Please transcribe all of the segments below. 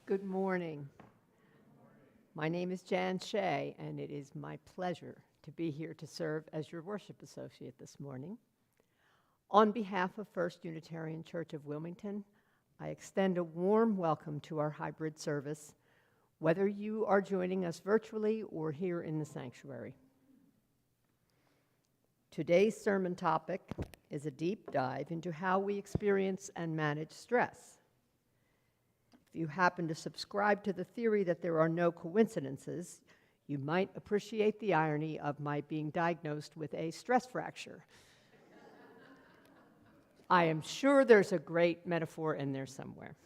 Good morning. My name is Shay, and it is my pleasure to be here to serve as your worship associate this morning. On behalf of First Unitarian Church of Wilmington, I extend a warm welcome to our hybrid service, whether you are joining us virtually or here in the sanctuary. Today's sermon topic is a deep dive into how we experience and manage stress. If you happen to subscribe to the theory that there are no coincidences, you might appreciate the irony of my being diagnosed with a stress fracture. I am sure there's a great metaphor in there somewhere.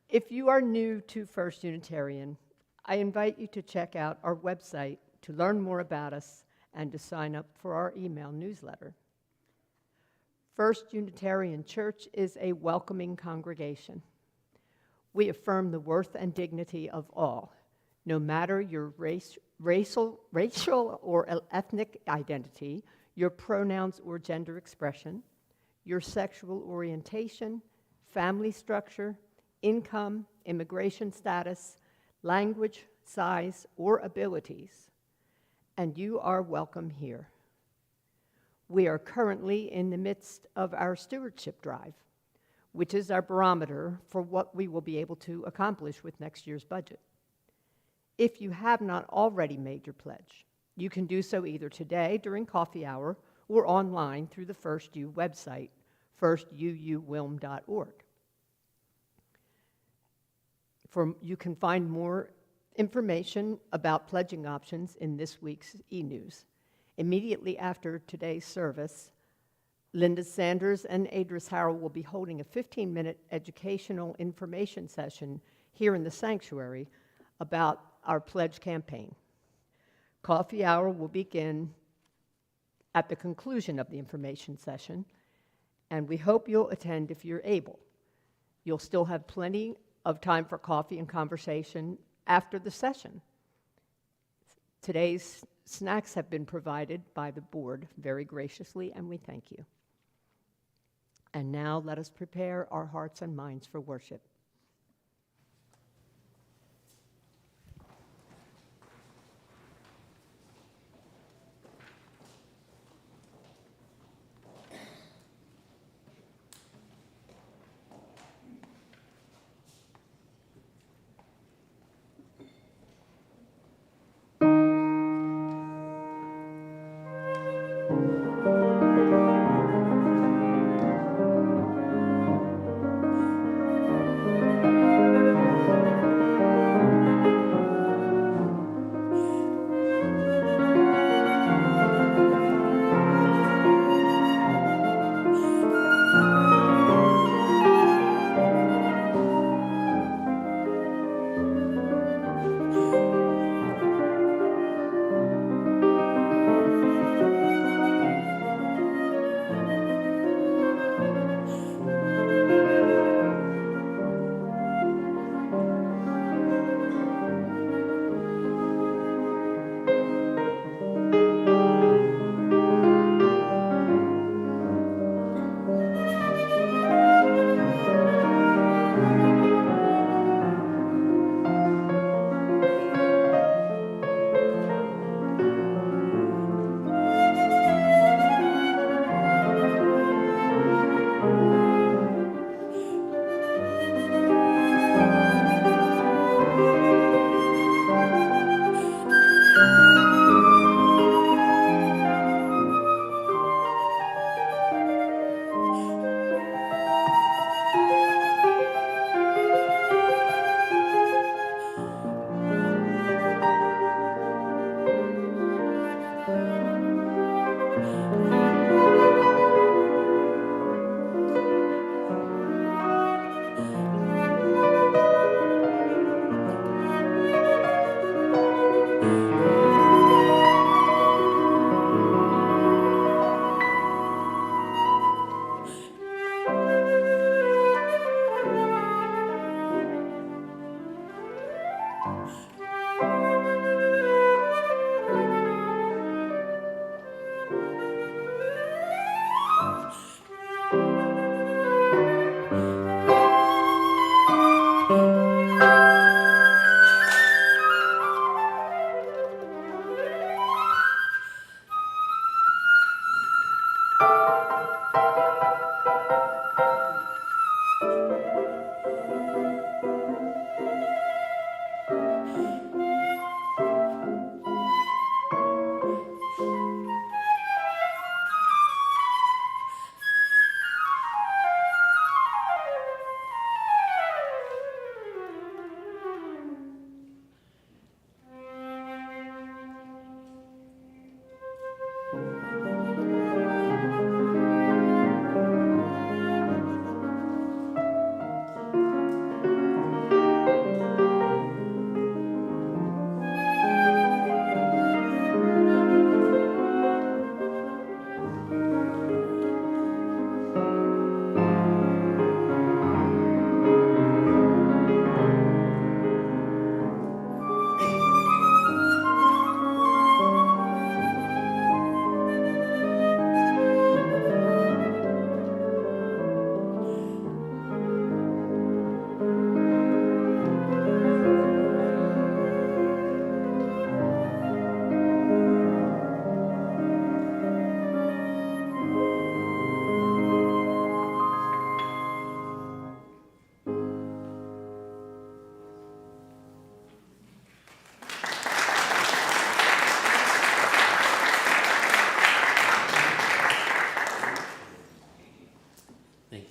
If you are new to First Unitarian, I invite you to check out our website to learn more about us and to sign up for our email newsletter. First Unitarian Church is a welcoming congregation. We affirm the worth and dignity of all, no matter your racial or ethnic identity, your pronouns or gender expression, your sexual orientation, family structure, income, immigration status, language, size, or abilities, and you are welcome here. We are currently in the midst of our stewardship drive, which is our barometer for what we will be able to accomplish with next year's budget. If you have not already made your pledge, you can do so either today during coffee hour or online through the First U website, firstuuwilm.org. You can find more information about pledging options in this week's e-news. Immediately after today's service, Linda Sanders and Adris Harrell will be holding a 15-minute educational information session here in the sanctuary about our pledge campaign. Coffee hour will begin at the conclusion of the information session, and we hope you'll attend if you're able. You'll still have plenty of time for coffee and conversation after the session. Today's snacks have been provided by the board very graciously, and we thank you. And now let us prepare our hearts and minds for worship.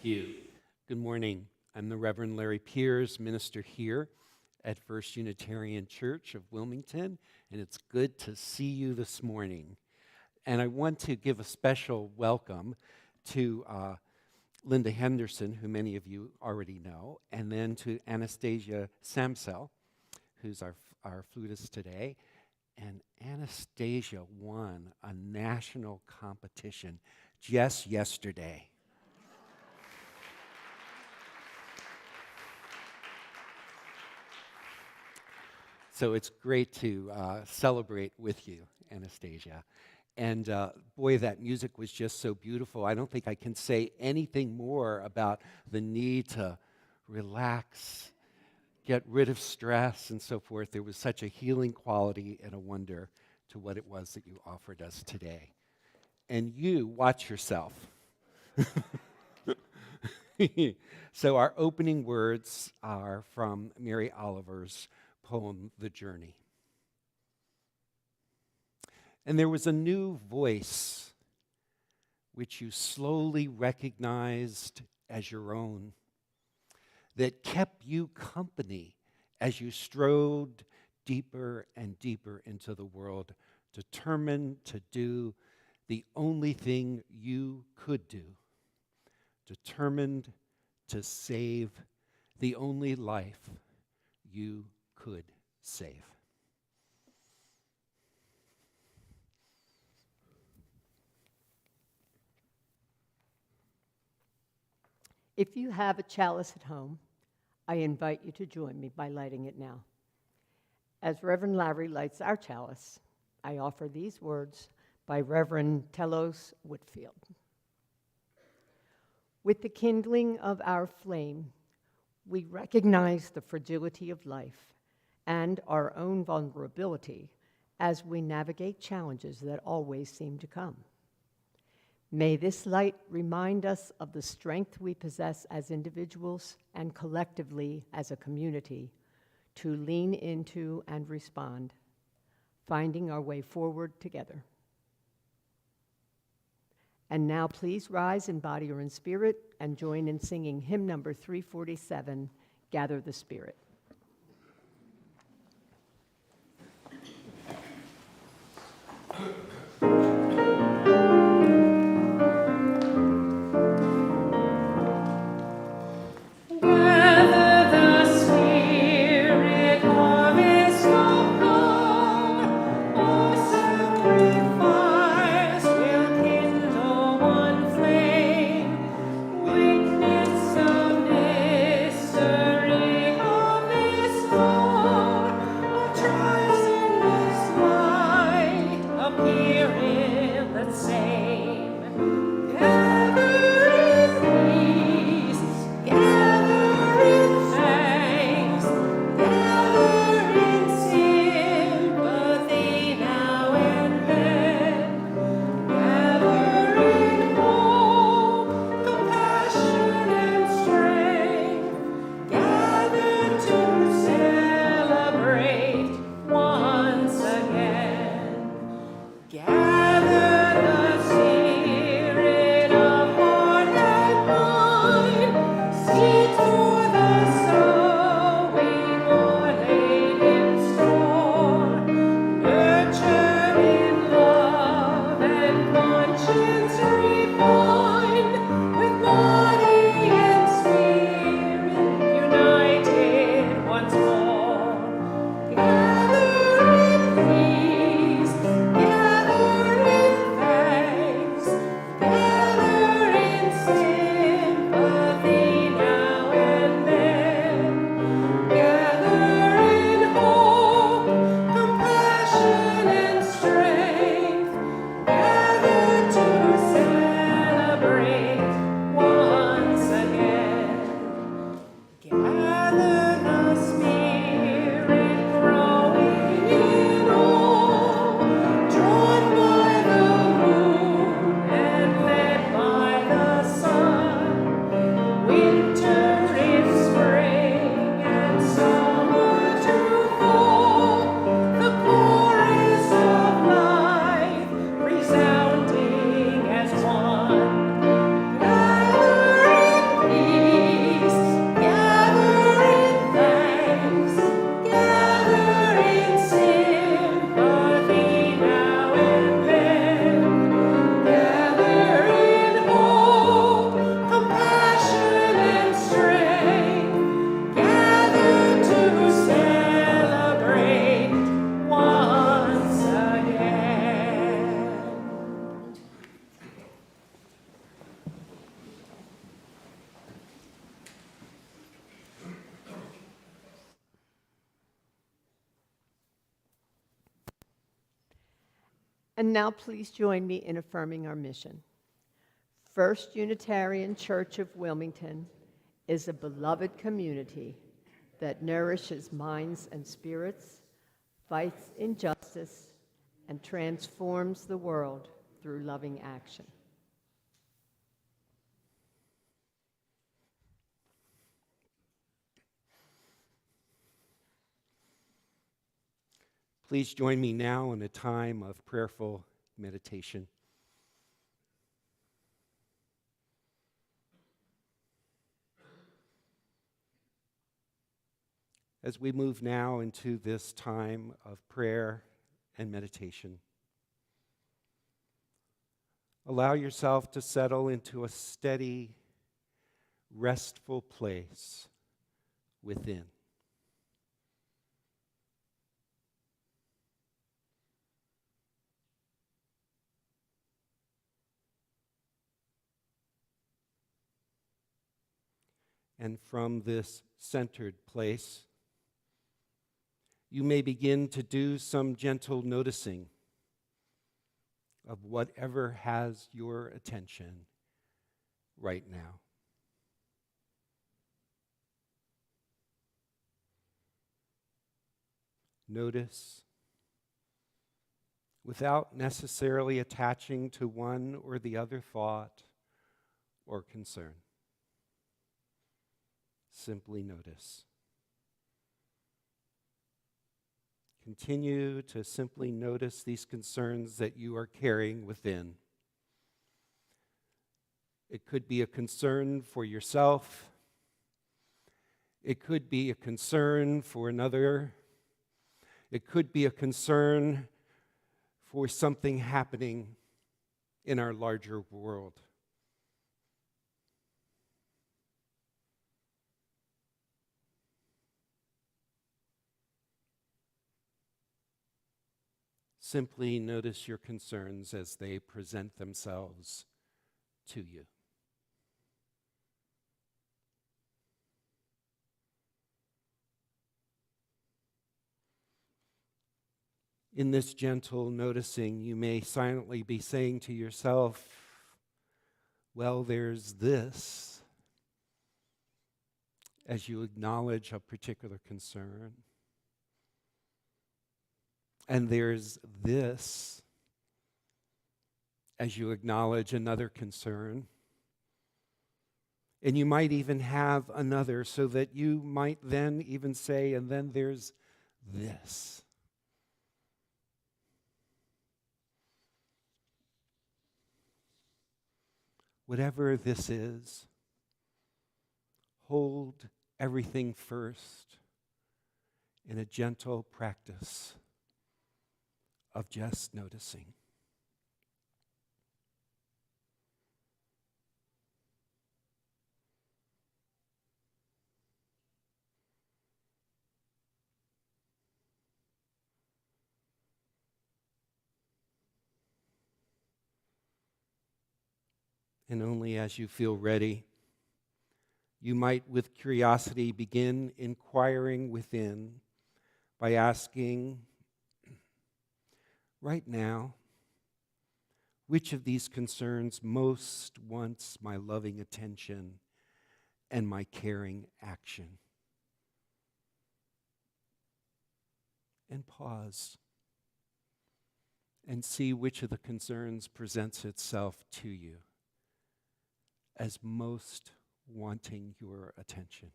Thank you. Good morning. I'm the Reverend Larry Piers, minister here at First Unitarian Church of Wilmington, and it's good to see you this morning. And I want to give a special welcome to Linda Henderson, who many of you already know, and then to Anastasia Samsel, who's our flutist today. And Anastasia won a national competition just yesterday. So it's great to celebrate with you, Anastasia. And boy, that music was just so beautiful. I don't think I can say anything more about the need to relax, get rid of stress, and so forth. There was such a healing quality and a wonder to what it was that you offered us today. And you, watch yourself. So our opening words are from Mary Oliver's poem, The Journey. And there was a new voice which you slowly recognized as your own, that kept you company as you strode deeper and deeper into the world, determined to do the only thing you could do, determined to save the only life you could save. If you have a chalice at home, I invite you to join me by lighting it now. As Reverend Larry lights our chalice, I offer these words by Reverend Telos Whitfield. With the kindling of our flame, we recognize the fragility of life and our own vulnerability as we navigate challenges that always seem to come. May this light remind us of the strength we possess as individuals and collectively as a community to lean into and respond, finding our way forward together. And now please rise in body or in spirit and join in singing hymn number 347, Gather the Spirit. Appear And now please join me in affirming our mission. First Unitarian Church of Wilmington is a beloved community that nourishes minds and spirits, fights injustice, and transforms the world through loving action. Please join me now in a time of prayerful meditation. As we move now into this time of prayer and meditation, allow yourself to settle into a steady, restful place within. And from this centered place, you may begin to do some gentle noticing of whatever has your attention right now. Notice without necessarily attaching to one or the other thought or concern. Simply notice. Continue to simply notice these concerns that you are carrying within. It could be a concern for yourself. It could be a concern for another. It could be a concern for something happening in our larger world. Simply notice your concerns as they present themselves to you. In this gentle noticing, you may silently be saying to yourself, well, there's this, as you acknowledge a particular concern. And there's this, as you acknowledge another concern. And you might even have another, so that you might then even say, and then there's this. Whatever this is, hold everything first in a gentle practice of just noticing. And only as you feel ready, you might with curiosity begin inquiring within by asking, right now, which of these concerns most wants my loving attention and my caring action? And pause and see which of the concerns presents itself to you as most wanting your attention.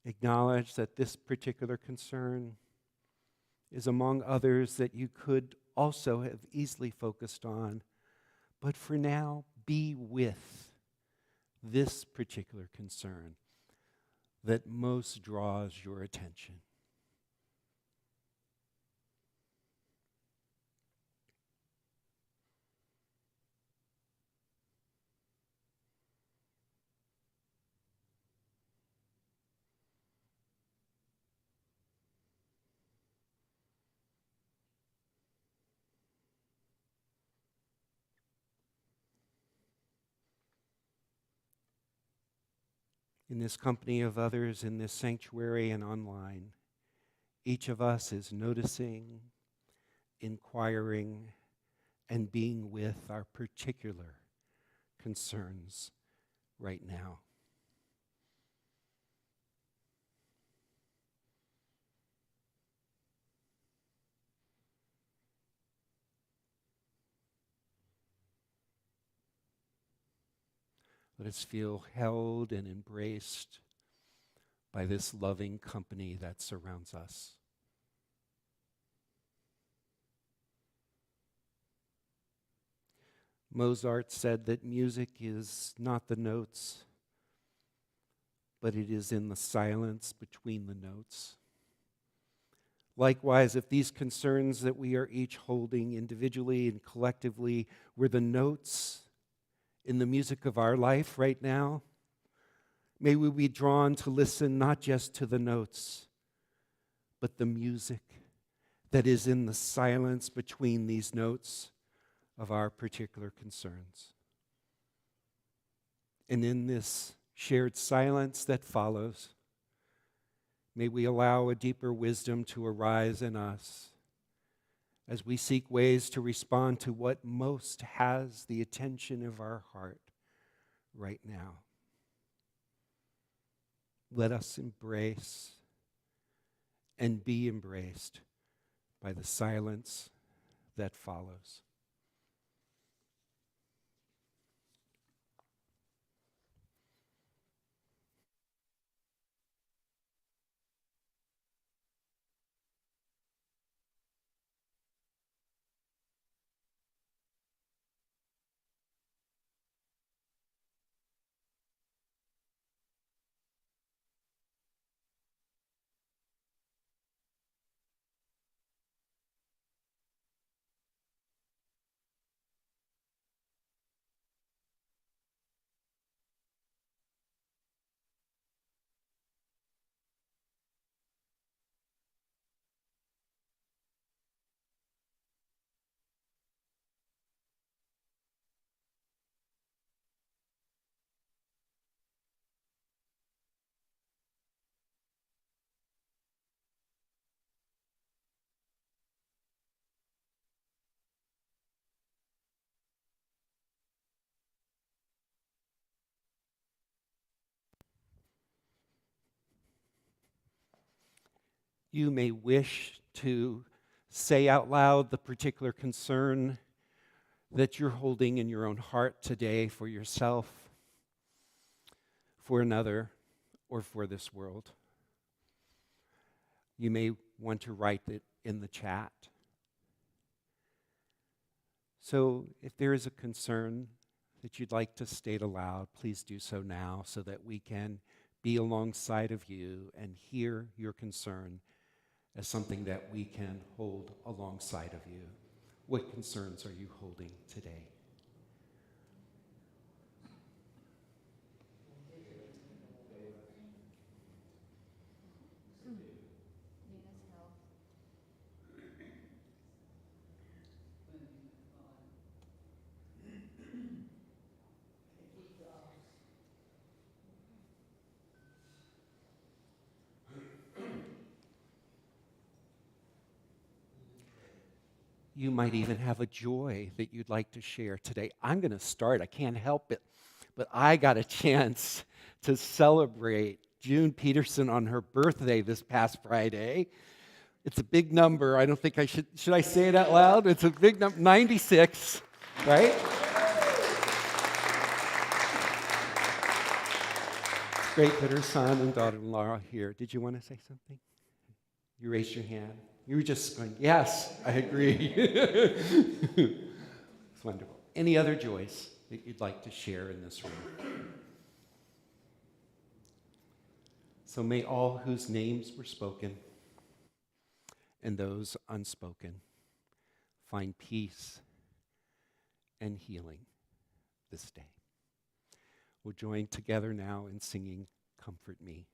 Acknowledge that this particular concern is among others that you could also have easily focused on, but for now, be with this particular concern that most draws your attention. In this company of others, in this sanctuary and online, Each of us is noticing, inquiring, and being with our particular concerns right now. Let us feel held and embraced by this loving company that surrounds us. Mozart said that music is not the notes, but it is in the silence between the notes. Likewise, if these concerns that we are each holding individually and collectively were the notes in the music of our life right now, may we be drawn to listen not just to the notes, but the music that is in the silence between these notes of our particular concerns. And in this shared silence that follows, may we allow a deeper wisdom to arise in us as we seek ways to respond to what most has the attention of our heart right now. Let us embrace and be embraced by the silence that follows. You may wish to say out loud the particular concern that you're holding in your own heart today for yourself, for another, or for this world. You may want to write it in the chat. So if there is a concern that you'd like to state aloud, please do so now so that we can be alongside of you and hear your concern as something that we can hold alongside of you. What concerns are you holding today? You might even have a joy that you'd like to share today. I'm going to start. I can't help it. But I got a chance to celebrate June Peterson on her birthday this past Friday. It's a big number. I don't think I should I say it out loud? It's a big number, 96, right? It's great that her son and daughter-in-law are here. Did you want to say something? You raised your hand. You were just going, yes, I agree. It's wonderful. Any other joys that you'd like to share in this room? So may all whose names were spoken and those unspoken find peace and healing this day. We'll join together now in singing Comfort Me.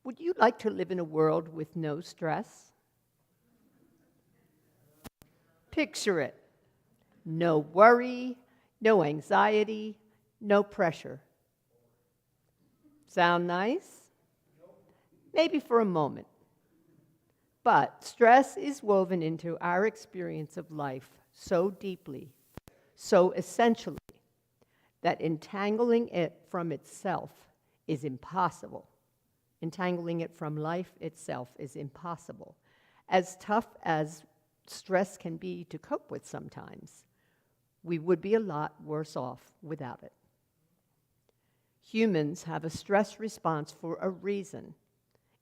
Would you like to live in a world with no stress? Picture it. No worry, no anxiety, no pressure. Sound nice? Maybe for a moment. But stress is woven into our experience of life so deeply, so essentially, that entangling it from itself is impossible. Entangling it from life itself is impossible. As tough as stress can be to cope with sometimes, we would be a lot worse off without it. Humans have a stress response for a reason.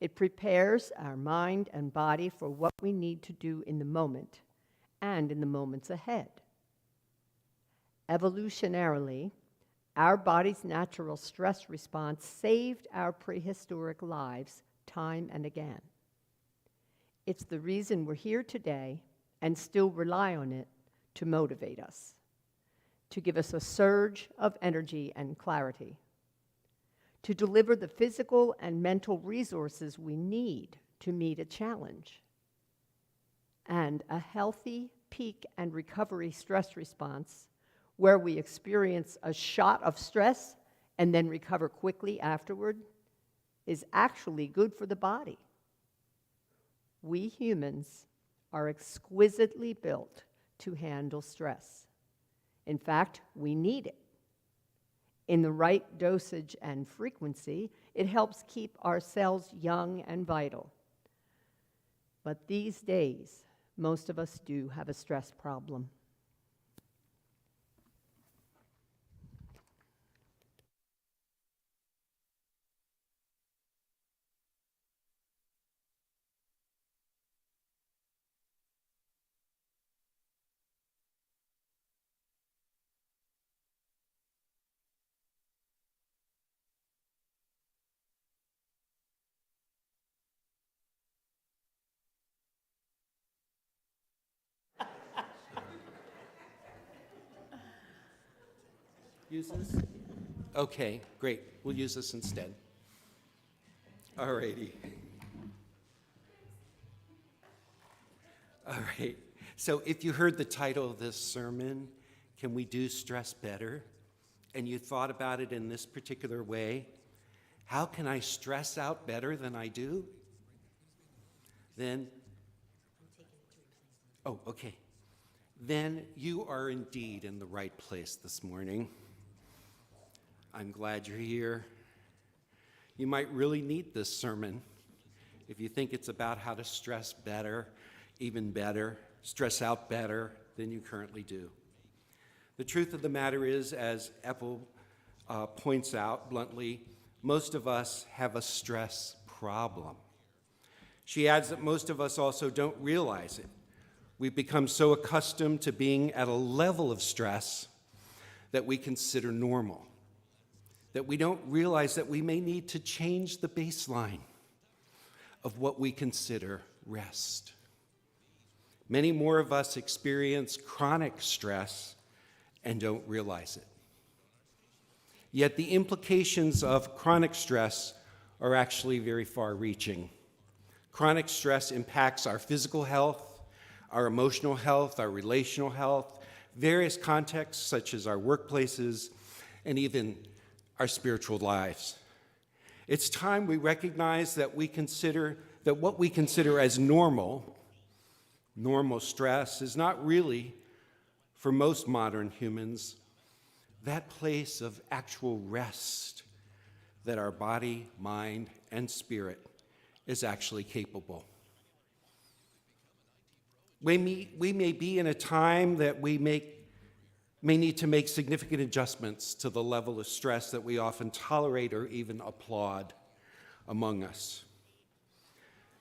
It prepares our mind and body for what we need to do in the moment and in the moments ahead. Evolutionarily, our body's natural stress response saved our prehistoric lives time and again. It's the reason we're here today and still rely on it to motivate us, to give us a surge of energy and clarity, to deliver the physical and mental resources we need to meet a challenge. And a healthy peak and recovery stress response, where we experience a shot of stress and then recover quickly afterward, is actually good for the body. We humans are exquisitely built to handle stress. In fact, we need it. In the right dosage and frequency, it helps keep our cells young and vital. But these days, most of us do have a stress problem. Use this? Okay, great. We'll use this instead. All righty. All right. So if you heard the title of this sermon, Can We Do Stress Better? And you thought about it in this particular way, how can I stress out better than I do? Then, okay. Then you are indeed in the right place this morning. I'm glad you're here. You might really need this sermon if you think it's about how to stress better, even better, stress out better than you currently do. The truth of the matter is, as Epel points out bluntly, most of us have a stress problem. She adds that most of us also don't realize it. We've become so accustomed to being at a level of stress that we consider normal, that we don't realize that we may need to change the baseline of what we consider rest. Many more of us experience chronic stress and don't realize it. Yet the implications of chronic stress are actually very far-reaching. Chronic stress impacts our physical health, our emotional health, our relational health, various contexts such as our workplaces, and even our spiritual lives. It's time we recognize that what we consider as normal stress is not really, for most modern humans, that place of actual rest that our body, mind, and spirit is actually capable. We may be in a time that we may need to make significant adjustments to the level of stress that we often tolerate or even applaud among us.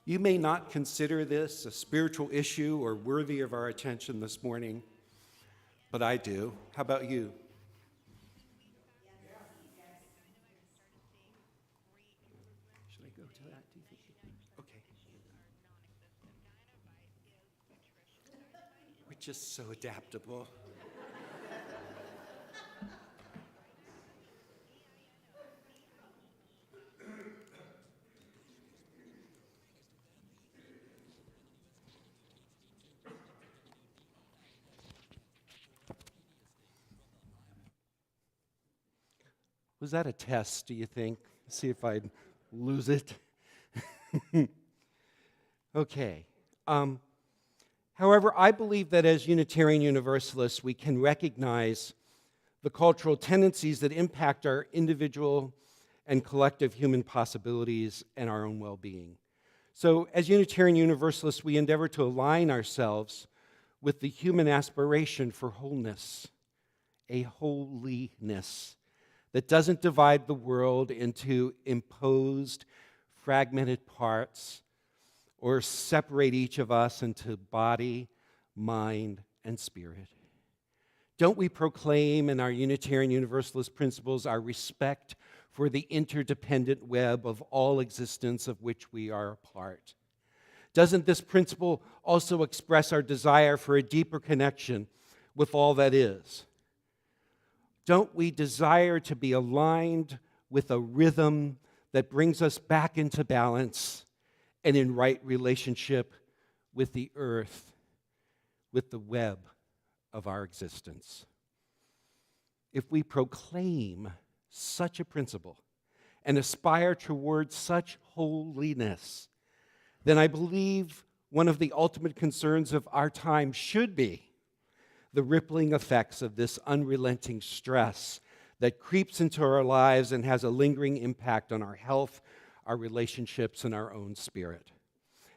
You may not consider this a spiritual issue or worthy of our attention this morning, but I do. How about you? Should I go to that? Do you think? Okay. We're just so adaptable. Was that a test, do you think? See if I'd lose it? Okay. However, I believe that as Unitarian Universalists, we can recognize the cultural tendencies that impact our individual and collective human possibilities and our own well-being. So as Unitarian Universalists, we endeavor to align ourselves with the human aspiration for wholeness, a holiness that doesn't divide the world into imposed, fragmented parts or separate each of us into body, mind, and spirit. Don't we proclaim in our Unitarian Universalist principles our respect for the interdependent web of all existence of which we are a part? Doesn't this principle also express our desire for a deeper connection with all that is? Don't we desire to be aligned with a rhythm that brings us back into balance and in right relationship with the earth, with the web of our existence? If we proclaim such a principle and aspire towards such holiness, then I believe one of the ultimate concerns of our time should be the rippling effects of this unrelenting stress that creeps into our lives and has a lingering impact on our health, our relationships, and our own spirit.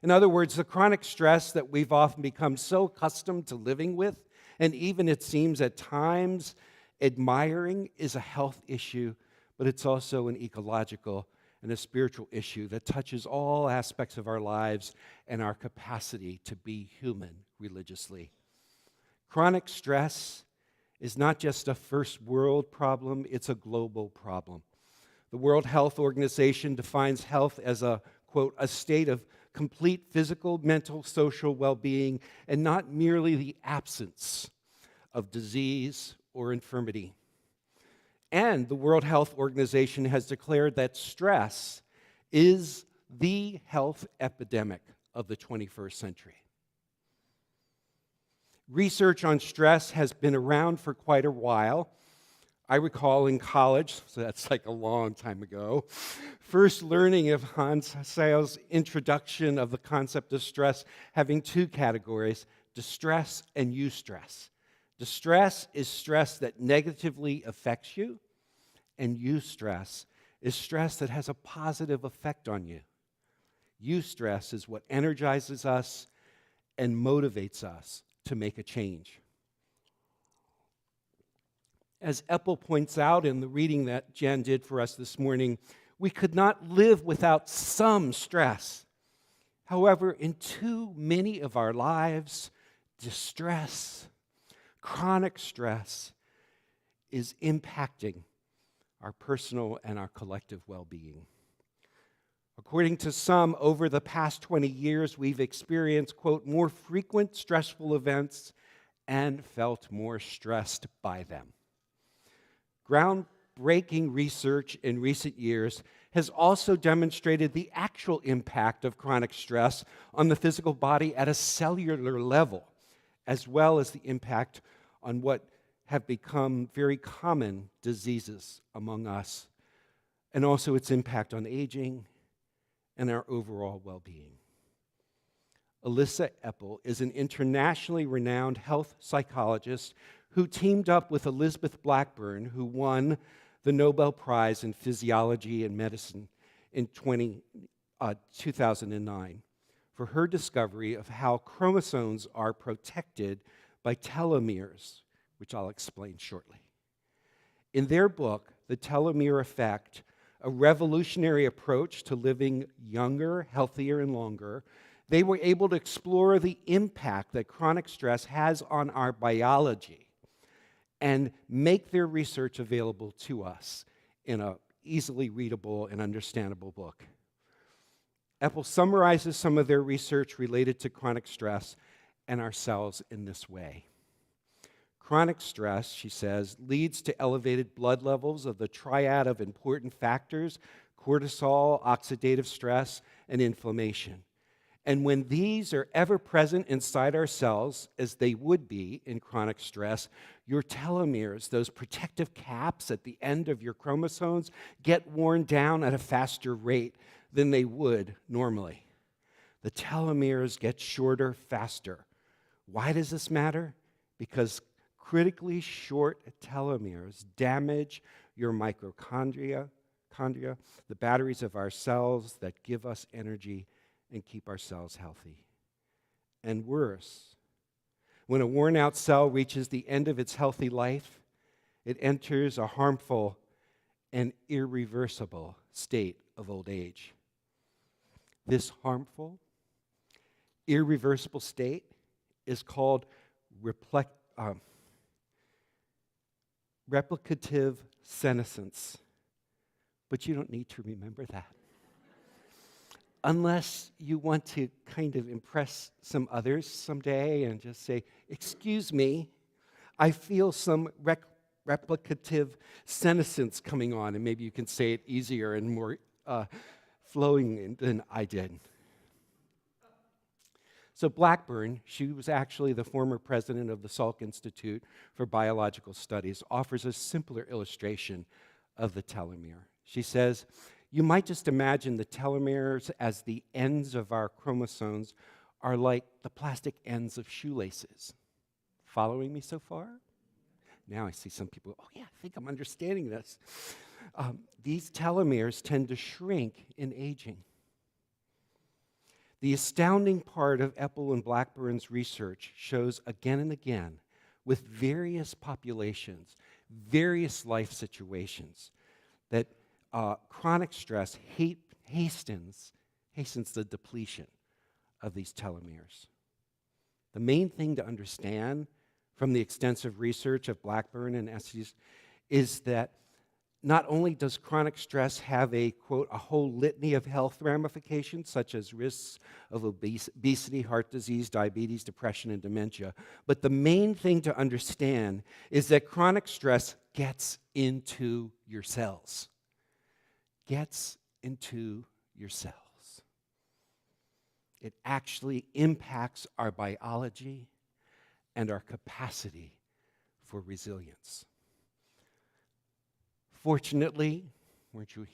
In other words, the chronic stress that we've often become so accustomed to living with, and even it seems at times admiring, is a health issue, but it's also an ecological and a spiritual issue that touches all aspects of our lives and our capacity to be human religiously. Chronic stress is not just a first world problem, it's a global problem. The World Health Organization defines health as a, quote, a state of complete physical, mental, social well-being, and not merely the absence of disease or infirmity. And the World Health Organization has declared that stress is the health epidemic of the 21st century. Research on stress has been around for quite a while. I recall in college, so that's like a long time ago, first learning of Hans Selye's introduction of the concept of stress having two categories, distress and eustress. Distress is stress that negatively affects you, and eustress is stress that has a positive effect on you. Eustress is what energizes us and motivates us to make a change. As Epel points out in the reading that Jen did for us this morning, we could not live without some stress. However, in too many of our lives, distress, chronic stress, is impacting our personal and our collective well-being. According to some, over the past 20 years, we've experienced, quote, more frequent stressful events and felt more stressed by them. Groundbreaking research in recent years has also demonstrated the actual impact of chronic stress on the physical body at a cellular level, as well as the impact on what have become very common diseases among us, and also its impact on aging and our overall well-being. Elissa Epel is an internationally renowned health psychologist who teamed up with Elizabeth Blackburn, who won the Nobel Prize in Physiology and Medicine in 2009 for her discovery of how chromosomes are protected by telomeres, which I'll explain shortly. In their book, The Telomere Effect, a revolutionary approach to living younger, healthier, and longer, they were able to explore the impact that chronic stress has on our biology and make their research available to us in an easily readable and understandable book. Epel summarizes some of their research related to chronic stress and ourselves in this way. Chronic stress, she says, leads to elevated blood levels of the triad of important factors: cortisol, oxidative stress, and inflammation. And when these are ever present inside our cells, as they would be in chronic stress, your telomeres, those protective caps at the end of your chromosomes, get worn down at a faster rate than they would normally. The telomeres get shorter faster. Why does this matter? Because critically short telomeres damage your mitochondria, the batteries of our cells that give us energy and keep our cells healthy. And worse, when a worn-out cell reaches the end of its healthy life, it enters a harmful and irreversible state of old age. This harmful, irreversible state is called replicative senescence. But you don't need to remember that, unless you want to kind of impress some others someday and just say, "Excuse me, I feel some replicative senescence coming on," and maybe you can say it easier and more flowing than I did. So Blackburn, she was actually the former president of the Salk Institute for Biological Studies, offers a simpler illustration of the telomere. She says, you might just imagine the telomeres as the ends of our chromosomes are like the plastic ends of shoelaces. Following me so far? Now I see some people, oh yeah, I think I'm understanding this. These telomeres tend to shrink in aging. The astounding part of Epel and Blackburn's research shows again and again, with various populations, various life situations, that chronic stress hastens the depletion of these telomeres. The main thing to understand from the extensive research of Blackburn and Estes is that not only does chronic stress have a, quote, a whole litany of health ramifications, such as risks of obesity, heart disease, diabetes, depression, and dementia, but the main thing to understand is that chronic stress gets into your cells. Gets into your cells. It actually impacts our biology and our capacity for resilience. Fortunately, weren't you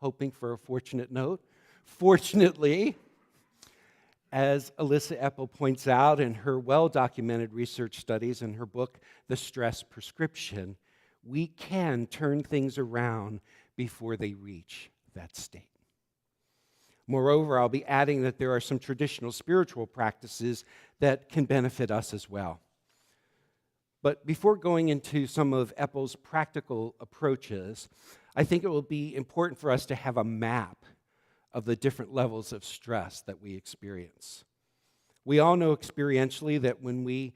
hoping for a fortunate note? Fortunately, as Elissa Epel points out in her well-documented research studies in her book, The Stress Prescription, we can turn things around before they reach that state. Moreover, I'll be adding that there are some traditional spiritual practices that can benefit us as well. But before going into some of Epel's practical approaches, I think it will be important for us to have a map of the different levels of stress that we experience. We all know experientially that when we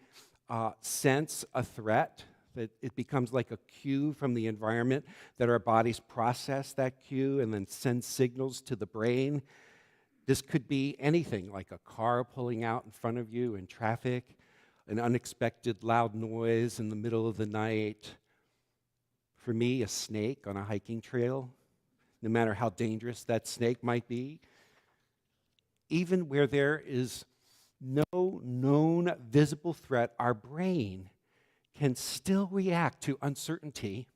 sense a threat, that it becomes like a cue from the environment, that our bodies process that cue and then send signals to the brain. This could be anything, like a car pulling out in front of you in traffic, an unexpected loud noise in the middle of the night. For me, a snake on a hiking trail, no matter how dangerous that snake might be. Even where there is no known visible threat, our brain can still react to uncertainty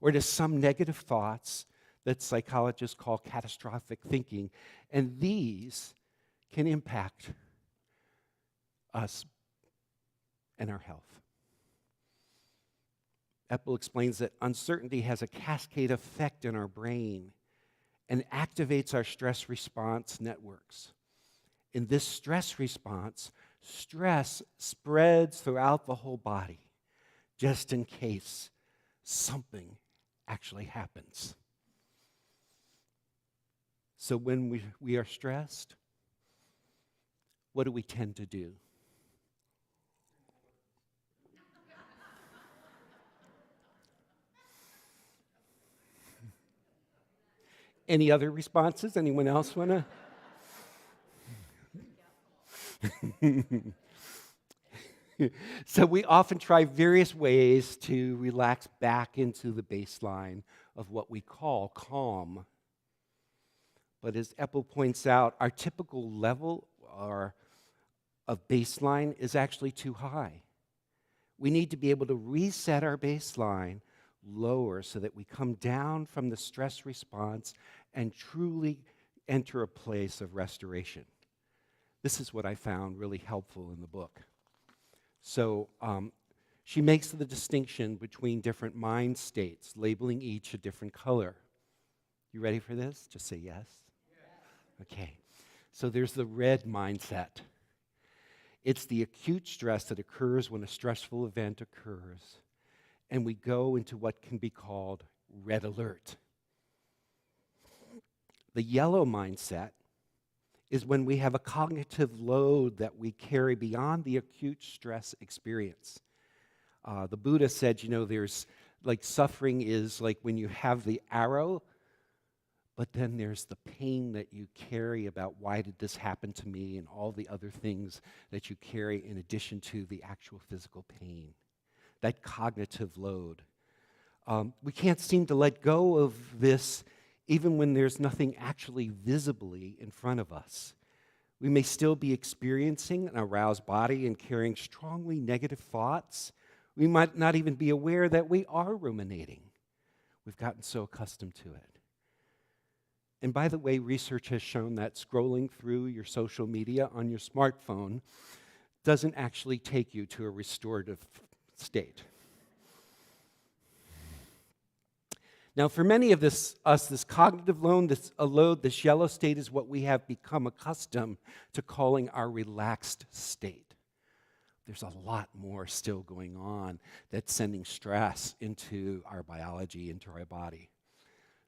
or to some negative thoughts that psychologists call catastrophic thinking, and these can impact us and our health. Epel explains that uncertainty has a cascade effect in our brain, and activates our stress response networks. In this stress response, stress spreads throughout the whole body, just in case something actually happens. So when we are stressed, what do we tend to do? Any other responses? Anyone else want to? So we often try various ways to relax back into the baseline of what we call calm. But as Epel points out, our typical level of baseline is actually too high. We need to be able to reset our baseline lower so that we come down from the stress response and truly enter a place of restoration. This is what I found really helpful in the book. So she makes the distinction between different mind states, labeling each a different color. You ready for this? Just say yes. Okay. So there's the red mindset. It's the acute stress that occurs when a stressful event occurs, and we go into what can be called red alert. The yellow mindset is when we have a cognitive load that we carry beyond the acute stress experience. The Buddha said, there's like suffering is like when you have the arrow, but then there's the pain that you carry about why did this happen to me and all the other things that you carry in addition to the actual physical pain. That cognitive load. We can't seem to let go of this even when there's nothing actually visibly in front of us. We may still be experiencing an aroused body and carrying strongly negative thoughts. We might not even be aware that we are ruminating. We've gotten so accustomed to it. And by the way, research has shown that scrolling through your social media on your smartphone doesn't actually take you to a restorative state. Now, for many of us, this cognitive load, this yellow state is what we have become accustomed to calling our relaxed state. There's a lot more still going on that's sending stress into our biology, into our body.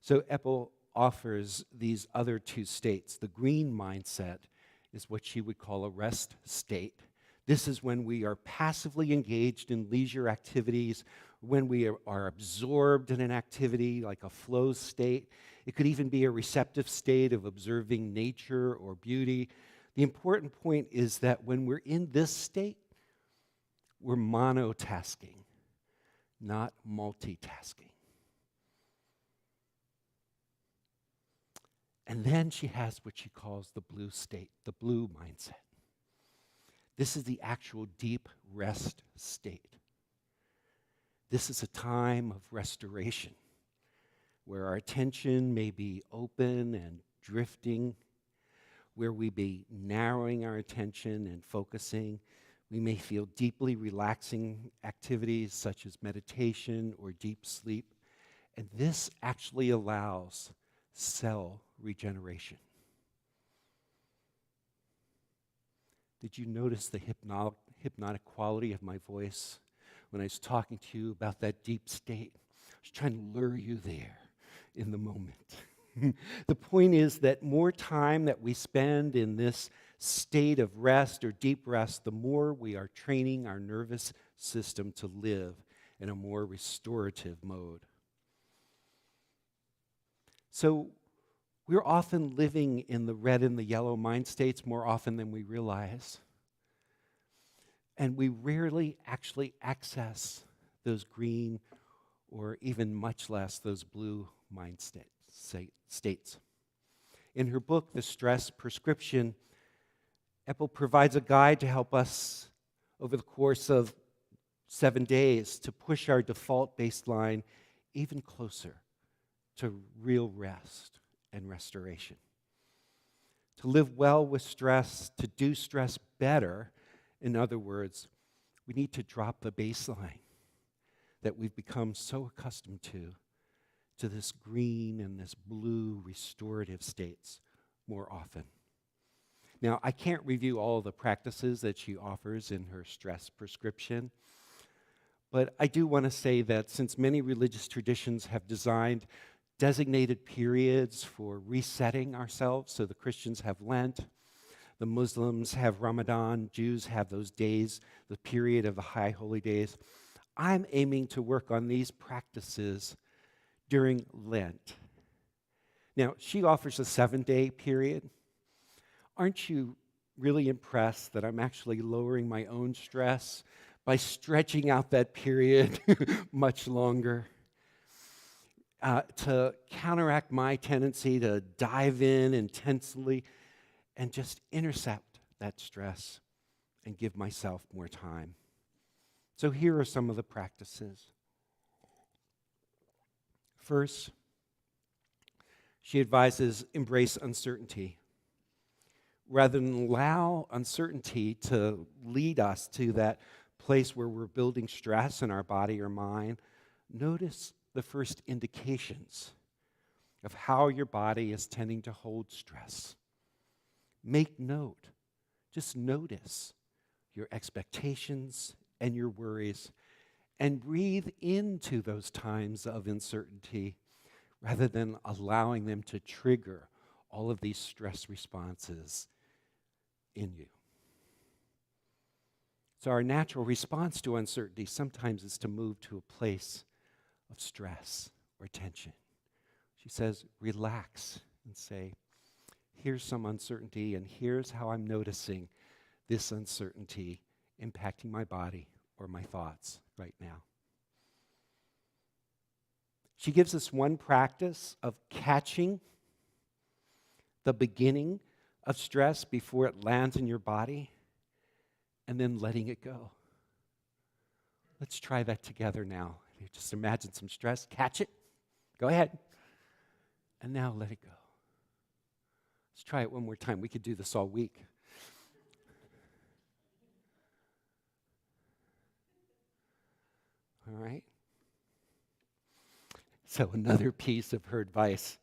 So Epel offers these other two states. The green mindset is what she would call a rest state. This is when we are passively engaged in leisure activities, when we are absorbed in an activity like a flow state. It could even be a receptive state of observing nature or beauty. The important point is that when we're in this state, we're monotasking, not multitasking. And then she has what she calls the blue state, the blue mindset. This is the actual deep rest state. This is a time of restoration where our attention may be open and drifting, where we be narrowing our attention and focusing. We may feel deeply relaxing activities such as meditation or deep sleep. And this actually allows cell regeneration. Did you notice the hypnotic quality of my voice when I was talking to you about that deep state? I was trying to lure you there in the moment. The point is that more time that we spend in this state of rest or deep rest, the more we are training our nervous system to live in a more restorative mode. So we're often living in the red and the yellow mind states more often than we realize. And we rarely actually access those green or even much less those blue mind states. In her book, The Stress Prescription, Epel provides a guide to help us over the course of 7 days to push our default baseline even closer to real rest and restoration. To live well with stress, to do stress better, in other words, we need to drop the baseline that we've become so accustomed to to this green and this blue restorative states more often. Now, I can't review all the practices that she offers in her stress prescription, but I do want to say that since many religious traditions have designed designated periods for resetting ourselves, so the Christians have Lent, the Muslims have Ramadan, Jews have those days, the period of the high holy days, I'm aiming to work on these practices during Lent. Now, she offers a 7-day period. Aren't you really impressed that I'm actually lowering my own stress by stretching out that period much longer? To counteract my tendency to dive in intensely and just intercept that stress and give myself more time. So here are some of the practices. First, she advises embrace uncertainty. Rather than allow uncertainty to lead us to that place where we're building stress in our body or mind, notice the first indications of how your body is tending to hold stress. Make note, just notice your expectations and your worries, and breathe into those times of uncertainty rather than allowing them to trigger all of these stress responses in you. So our natural response to uncertainty sometimes is to move to a place of stress or tension. She says, relax and say, here's some uncertainty, and here's how I'm noticing this uncertainty impacting my body or my thoughts right now. She gives us one practice of catching the beginning of stress before it lands in your body and then letting it go. Let's try that together now. You just imagine some stress, catch it, go ahead, and now let it go. Let's try it one more time. We could do this all week. All right? So another piece of her advice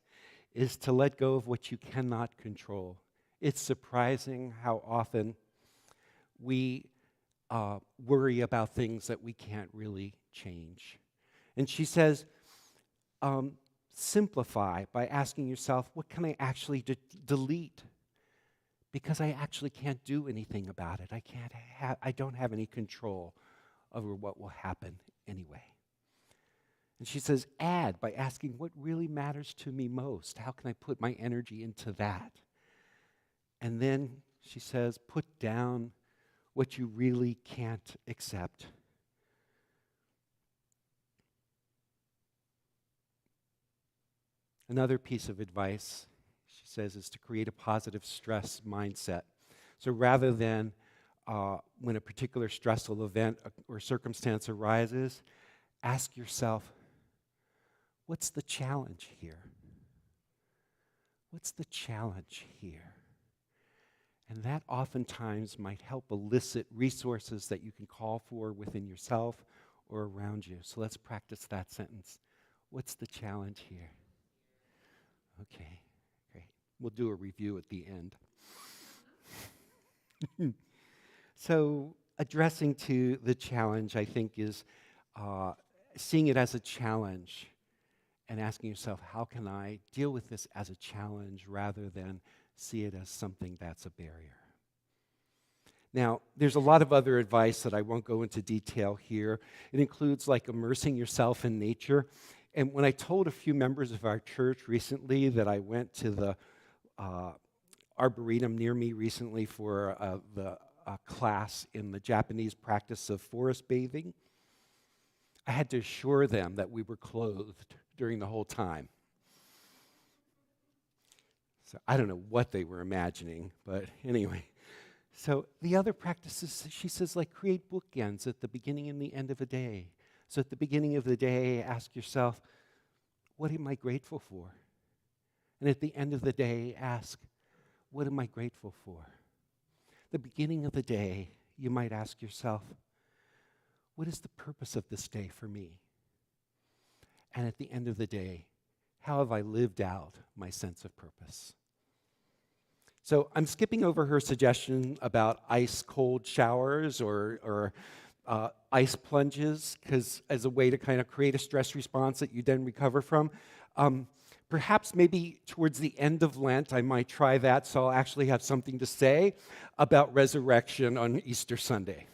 is to let go of what you cannot control. It's surprising how often we worry about things that we can't really change. And she says, simplify by asking yourself, what can I actually delete? Because I actually can't do anything about it. I don't have any control over what will happen anyway. And she says, add by asking what really matters to me most. How can I put my energy into that? And then she says, put down what you really can't accept. Another piece of advice, she says, is to create a positive stress mindset. So rather than when a particular stressful event or circumstance arises, ask yourself, what's the challenge here? What's the challenge here? And that oftentimes might help elicit resources that you can call for within yourself or around you. So let's practice that sentence. What's the challenge here? Okay, great. We'll do a review at the end. So addressing to the challenge, I think, is seeing it as a challenge and asking yourself, how can I deal with this as a challenge rather than see it as something that's a barrier? Now, there's a lot of other advice that I won't go into detail here. It includes like immersing yourself in nature. And when I told a few members of our church recently that I went to the Arboretum near me recently for the class in the Japanese practice of forest bathing, I had to assure them that we were clothed during the whole time. So I don't know what they were imagining, but anyway. So the other practices, she says, like create bookends at the beginning and the end of a day. So at the beginning of the day, ask yourself, what am I grateful for? And at the end of the day, ask, what am I grateful for? The beginning of the day, you might ask yourself, what is the purpose of this day for me? And at the end of the day, How have I lived out my sense of purpose? So I'm skipping over her suggestion about ice-cold showers or ice plunges, because as a way to kind of create a stress response that you then recover from. Perhaps maybe towards the end of Lent, I might try that, so I'll actually have something to say about resurrection on Easter Sunday.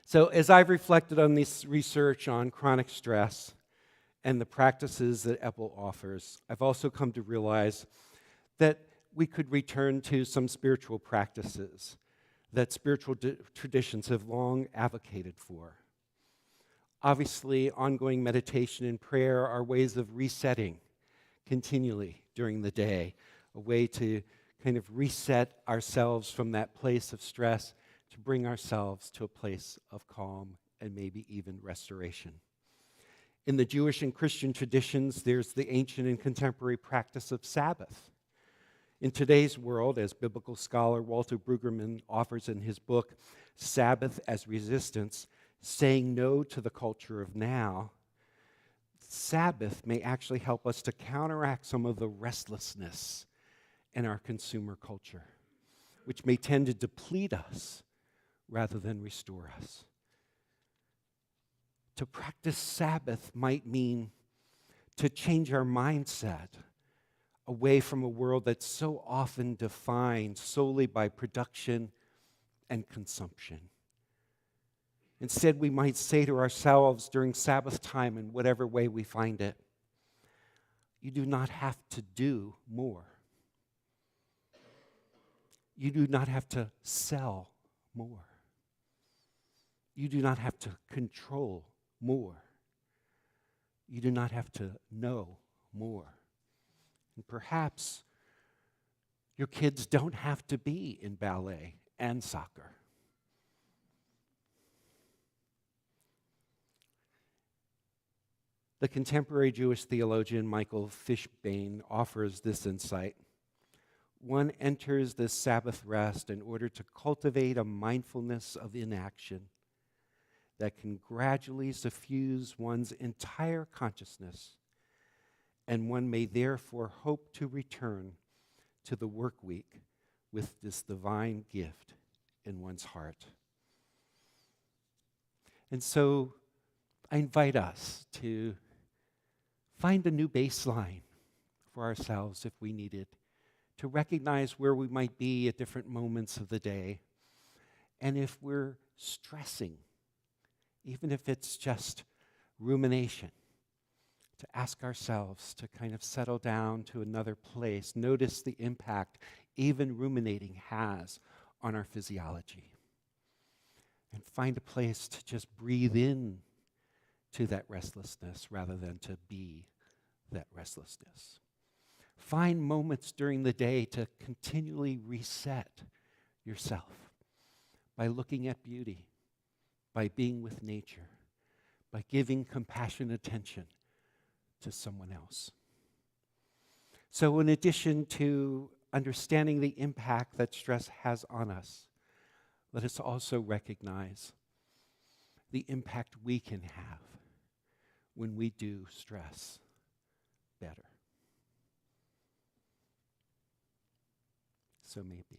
So as I've reflected on this research on chronic stress and the practices that Epel offers, I've also come to realize that we could return to some spiritual practices that spiritual traditions have long advocated for. Obviously, ongoing meditation and prayer are ways of resetting continually during the day, a way to kind of reset ourselves from that place of stress to bring ourselves to a place of calm and maybe even restoration. In the Jewish and Christian traditions, there's the ancient and contemporary practice of Sabbath. In today's world, as biblical scholar Walter Brueggemann offers in his book, Sabbath as Resistance, Saying No to the Culture of Now, Sabbath may actually help us to counteract some of the restlessness in our consumer culture, which may tend to deplete us rather than restore us. To practice Sabbath might mean to change our mindset away from a world that's so often defined solely by production and consumption. Instead, we might say to ourselves during Sabbath time, in whatever way we find it, you do not have to do more. You do not have to sell more. You do not have to control more. You do not have to know more. And perhaps your kids don't have to be in ballet and soccer. The contemporary Jewish theologian Michael Fishbane offers this insight. One enters this Sabbath rest in order to cultivate a mindfulness of inaction that can gradually suffuse one's entire consciousness, and one may therefore hope to return to the work week with this divine gift in one's heart. And so I invite us to find a new baseline for ourselves if we need it, to recognize where we might be at different moments of the day, and if we're stressing, even if it's just rumination, to ask ourselves to kind of settle down to another place, notice the impact even ruminating has on our physiology, and find a place to just breathe in to that restlessness rather than to be that restlessness. Find moments during the day to continually reset yourself by looking at beauty, by being with nature, by giving compassionate attention to someone else. So in addition to understanding the impact that stress has on us, let us also recognize the impact we can have when we do stress better. So may it be.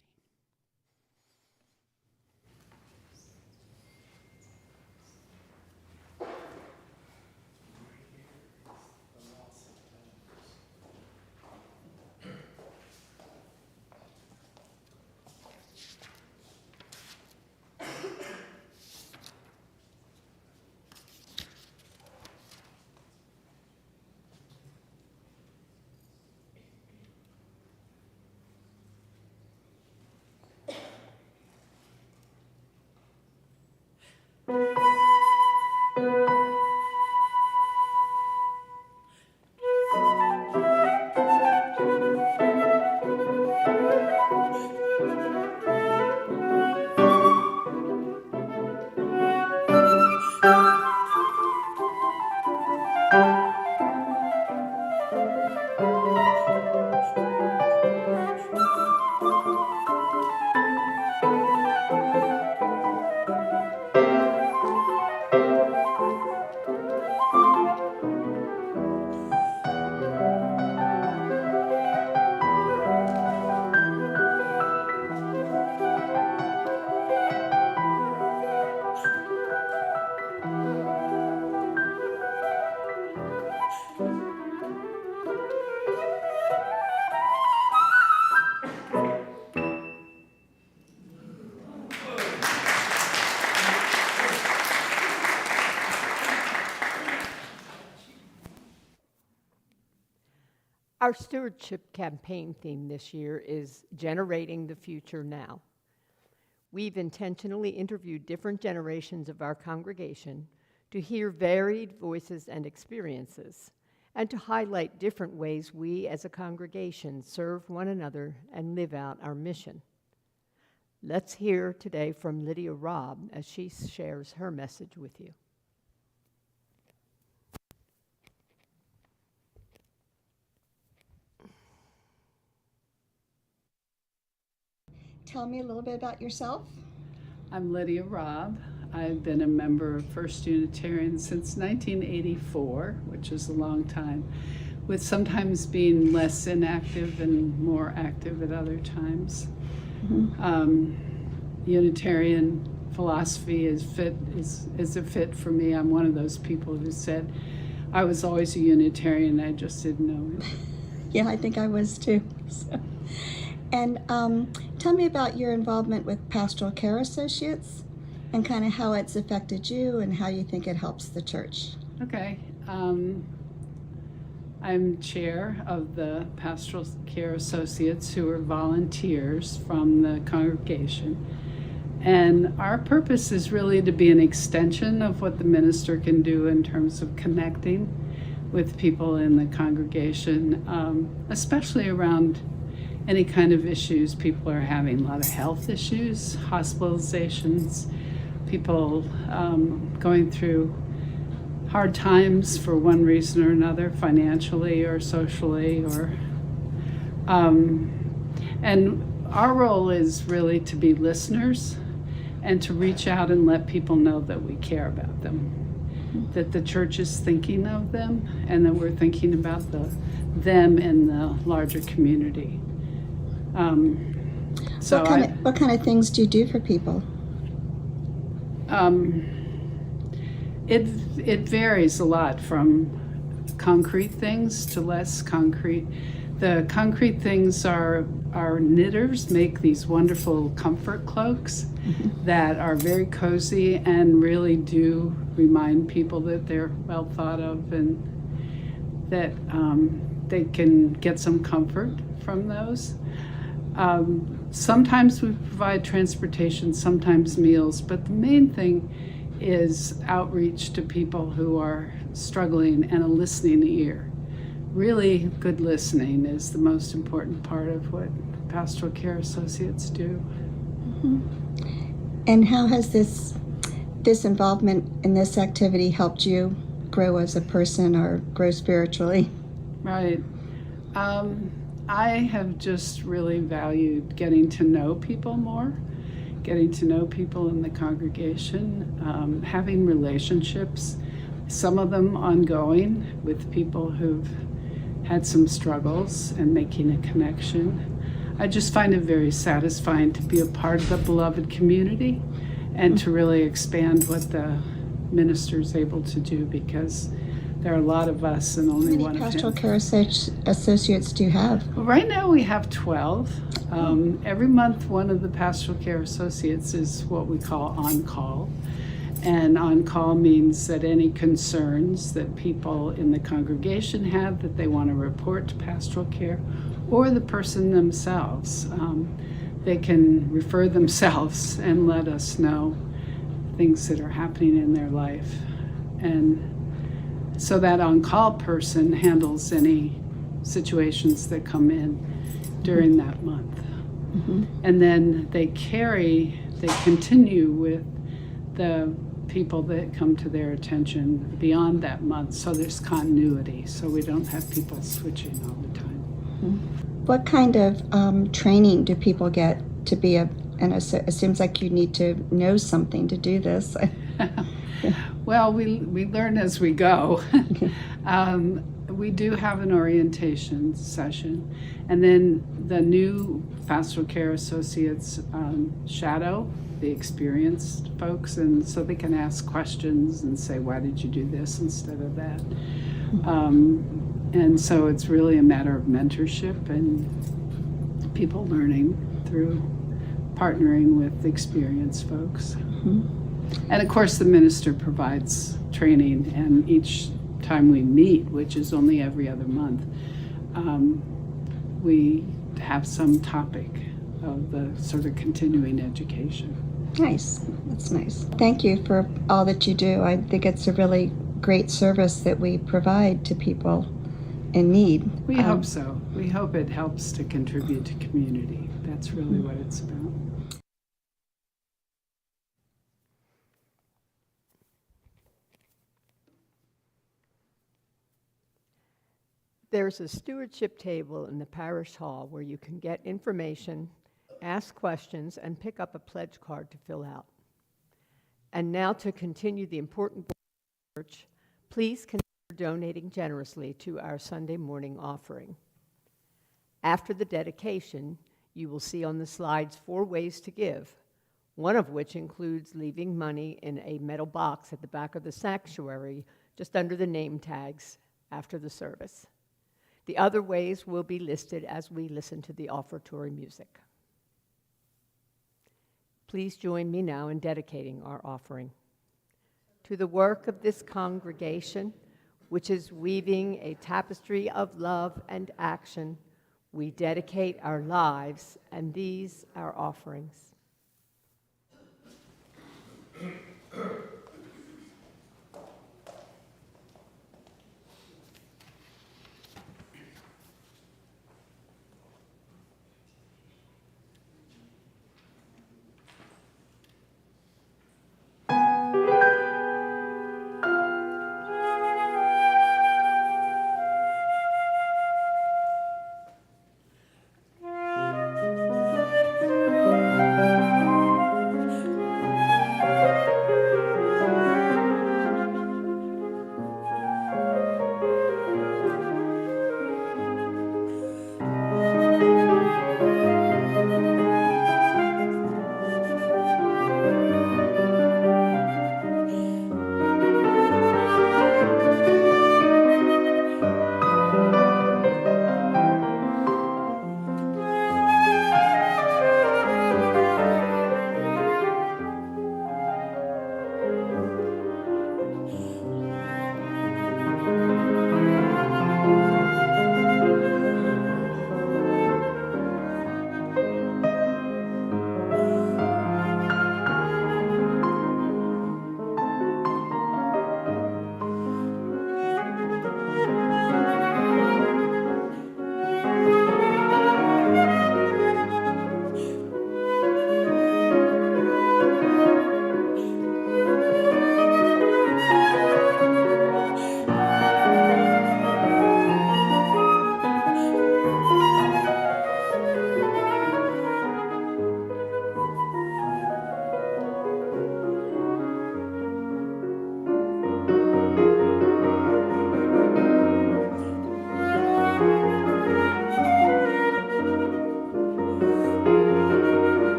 Our stewardship campaign theme this year is Generating the Future Now. We've intentionally interviewed different generations of our congregation to hear varied voices and experiences, and to highlight different ways we as a congregation serve one another and live out our mission. Let's hear today from Lydia Robb as she shares her message with you. Tell me a little bit about yourself. I'm Lydia Robb. I've been a member of First Unitarian since 1984, which is a long time, with sometimes being less inactive and more active at other times. Unitarian philosophy is a fit for me. I'm one of those people who said I was always a Unitarian, I just didn't know it. Yeah, I think I was too. So. And tell me about your involvement with Pastoral Care Associates and kind of how it's affected you and how you think it helps the church. Okay. I'm chair of the Pastoral Care Associates, who are volunteers from the congregation. And our purpose is really to be an extension of what the minister can do in terms of connecting with people in the congregation, especially around any kind of issues people are having. A lot of health issues, hospitalizations, people going through hard times for one reason or another, financially or socially, or and our role is really to be listeners and to reach out and let people know that we care about them, that the church is thinking of them, and that we're thinking about them and the larger community. What kind of things do you do for people? It varies a lot, from concrete things to less concrete. The concrete things are our knitters make these wonderful comfort cloaks that are very cozy and really do remind people that they're well thought of and that they can get some comfort from those. Sometimes we provide transportation, sometimes meals, but the main thing is outreach to people who are struggling and a listening ear. Really good listening is the most important part of what Pastoral Care Associates do. And how has this involvement in this activity helped you grow as a person or grow spiritually? Right. I have just really valued getting to know people more, getting to know people in the congregation, having relationships, some of them ongoing with people who've had some struggles and making a connection. I just find it very satisfying to be a part of the beloved community and to really expand what the minister's able to do, because there are a lot of us and only one of him. How many Pastoral Care Associates do you have? Well, right now we have 12. Every month one of the Pastoral Care Associates is what we call on-call. And on-call means that any concerns that people in the congregation have that they want to report to pastoral care, or the person themselves, they can refer themselves and let us know things that are happening in their life. And so that on-call person handles any situations that come in during that month. And then they continue with the people that come to their attention beyond that month, so there's continuity, so we don't have people switching all the time. What kind of training do people get to be it seems like you need to know something to do this. Well, we learn as we go. We do have an orientation session, and then the new Pastoral Care Associates shadow the experienced folks, and so they can ask questions and say, why did you do this instead of that? And so it's really a matter of mentorship and people learning through partnering with experienced folks. And of course the minister provides training, and each time we meet, which is only every other month, we have some topic of the sort of continuing education. Nice. That's nice. Thank you for all that you do. I think it's a really great service that we provide to people in need. We hope so. We hope it helps to contribute to community. That's really what it's about. There's a stewardship table in the parish hall where you can get information, ask questions, and pick up a pledge card to fill out. And now to continue the important work of the church, please consider donating generously to our Sunday morning offering. After the dedication, you will see on the slides 4 ways to give, one of which includes leaving money in a metal box at the back of the sanctuary, just under the name tags after the service. The other ways will be listed as we listen to the offertory music. Please join me now in dedicating our offering. To the work of this congregation, which is weaving a tapestry of love and action, we dedicate our lives and these our offerings.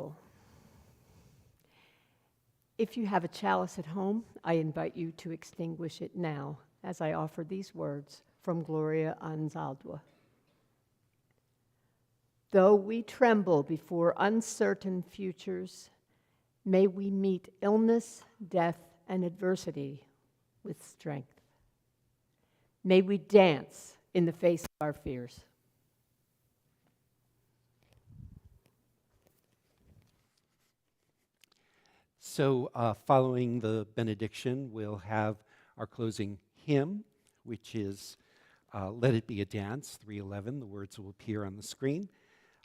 thankful. If you have a chalice at home, I invite you to extinguish it now as I offer these words from Gloria Anzaldúa. Though we tremble before uncertain futures, may we meet illness, death, and adversity with strength. May we dance in the face of our fears. So following the benediction, we'll have our closing hymn, which is Let It Be a Dance, 311. The words will appear on the screen.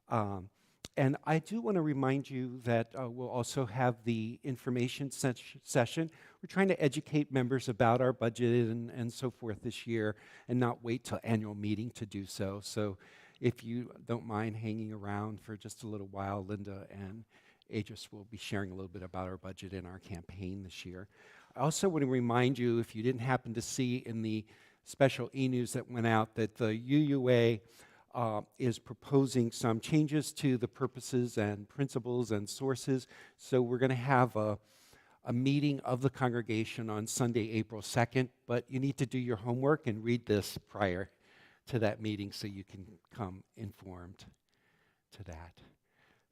And I do want to remind you that we'll also have the information session. We're trying to educate members about our budget and so forth this year and not wait till annual meeting to do so. So if you don't mind hanging around for just a little while, Linda and Aegis will be sharing a little bit about our budget and our campaign this year. I also want to remind you, if you didn't happen to see in the special e-news that went out, that the UUA is proposing some changes to the purposes and principles and sources. So we're going to have a meeting of the congregation on Sunday, April 2nd, but you need to do your homework and read this prior to that meeting so you can come informed to that.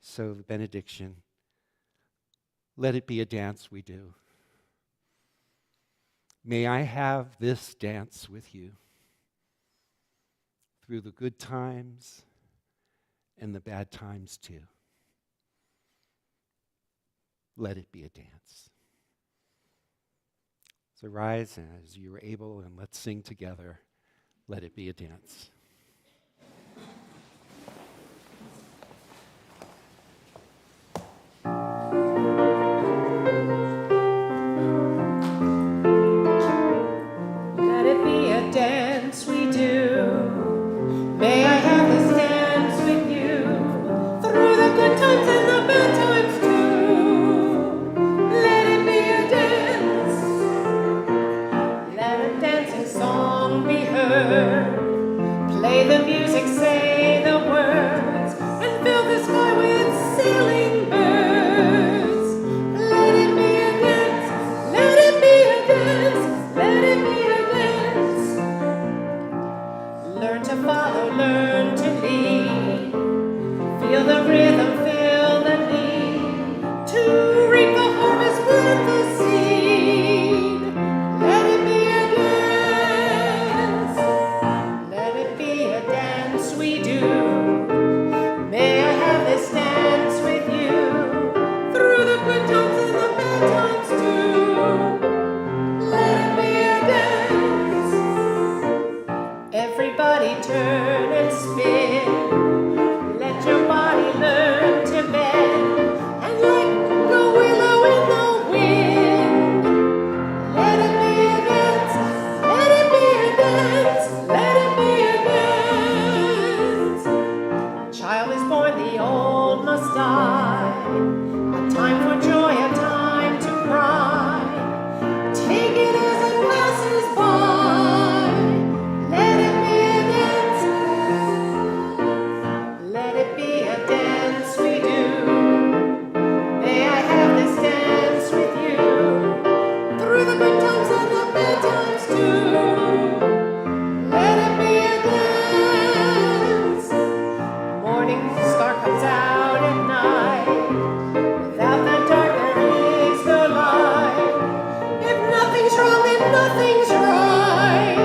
So the benediction, let it be a dance we do. May I have this dance with you through the good times and the bad times too. Let it be a dance. So rise as you are able and let's sing together, Let It Be a Dance. Let it be a dance we do. May I have this dance with you through the good times and the bad times too. Let it be a dance. Let a dancing song be heard. Play the music, say the words, and fill the sky with sailing birds. Let it be a dance. Let it be a dance. Let it be a dance. Learn to follow, learn to lead. Feel the rhythm, feel the need to reap the harvest, plant the seed. Let it be a dance. Let it be a dance we do. May I have this dance with you through the good times and the bad times too. Let it be a dance. Everybody turn and spin. Let your body learn to bend. And like the willow in the wind. Let it be a dance. Let it be a dance. Let it be a dance. Child is born, the old must die. A time for joy, a time to cry. Take it as it passes by. Let it be a dance. Let it be a dance we do. May I have this dance with you through the good times and the bad times too. Let it be a dance. Morning star comes out at night. Without the dark there is no light. If nothing's wrong, then nothing's right.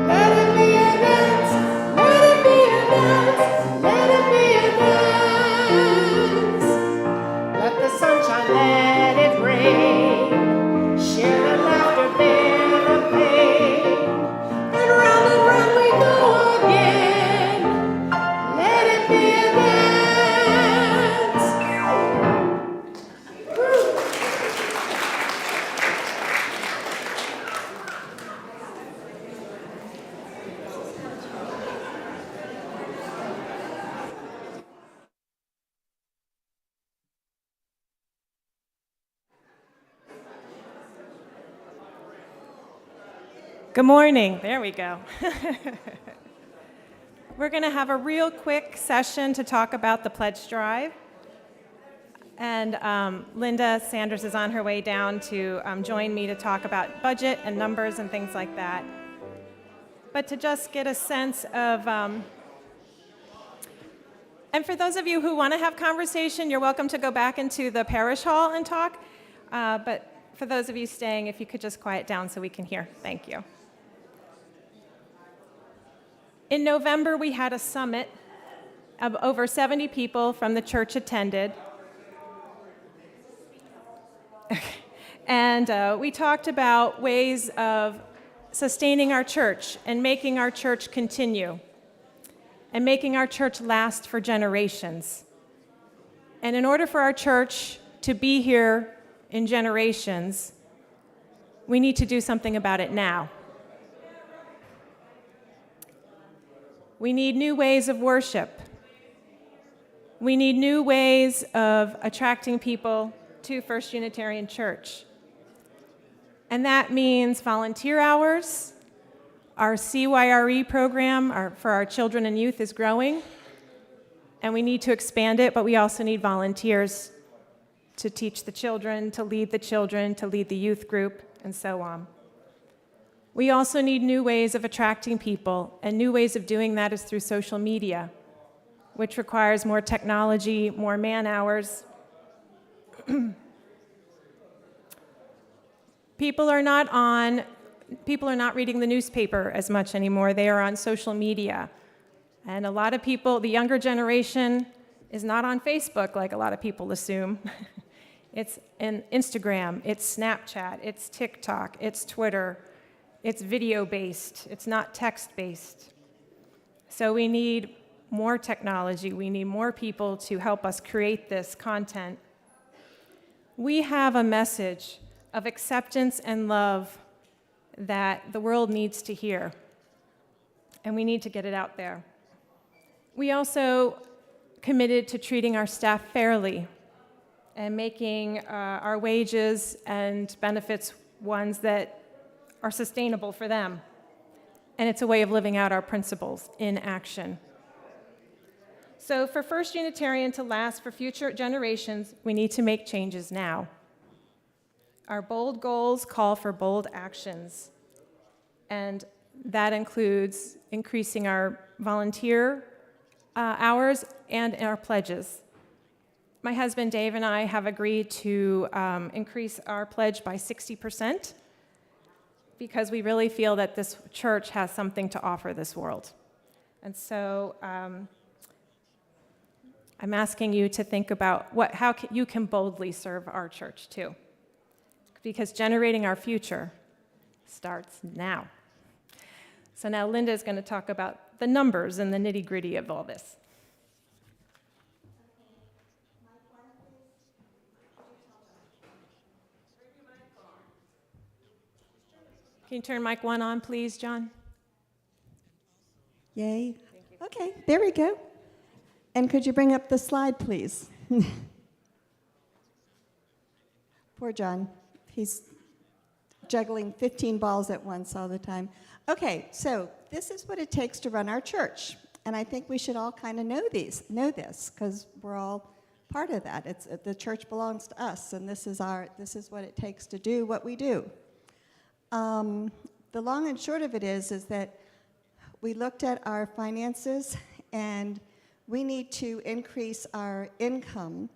Let it be a dance. Let it be a dance. Let it be a dance. Let the sunshine, let it rain. Share the laughter, bear the pain. And round we go again. Let it be a dance. Good morning. There we go. We're going to have a real quick session to talk about the pledge drive. And Linda Sanders is on her way down to join me to talk about budget and numbers and things like that. But to just get a sense of, and for those of you who want to have conversation, you're welcome to go back into the parish hall and talk. But for those of you staying, if you could just quiet down so we can hear. Thank you. In November, we had a summit of over 70 people from the church attended. And we talked about ways of sustaining our church and making our church continue and making our church last for generations. And in order for our church to be here in generations, we need to do something about it now. We need new ways of worship. We need new ways of attracting people to First Unitarian Church. And that means volunteer hours. Our CYRE program for our children and youth is growing, and we need to expand it, but we also need volunteers to teach the children, to lead the youth group, and so on. We also need new ways of attracting people, and new ways of doing that is through social media, which requires more technology, more man-hours. People are not reading the newspaper as much anymore. They are on social media. And a lot of people, the younger generation, is not on Facebook like a lot of people assume. It's in Instagram, it's Snapchat, it's TikTok, it's Twitter. It's video-based, it's not text-based. So we need more technology, we need more people to help us create this content. We have a message of acceptance and love that the world needs to hear, and we need to get it out there. We also committed to treating our staff fairly and making our wages and benefits ones that are sustainable for them. And it's a way of living out our principles in action. So for First Unitarian to last for future generations, we need to make changes now. Our bold goals call for bold actions. And that includes increasing our volunteer hours and our pledges. My husband Dave and I have agreed to increase our pledge by 60%. Because we really feel that this church has something to offer this world. And so I'm asking you to think about how you can boldly serve our church too. Because generating our future starts now. So now Linda is going to talk about the numbers and the nitty-gritty of all this. Can you turn mic 1 on, please, John? Yay. Okay, there we go. And could you bring up the slide, please? Poor John. He's juggling 15 balls at once all the time. Okay, so this is what it takes to run our church. And I think we should all kind of know this, because we're all part of that. The church belongs to us, and this is what it takes to do what we do. The long and short of it is that we looked at our finances, and we need to increase our income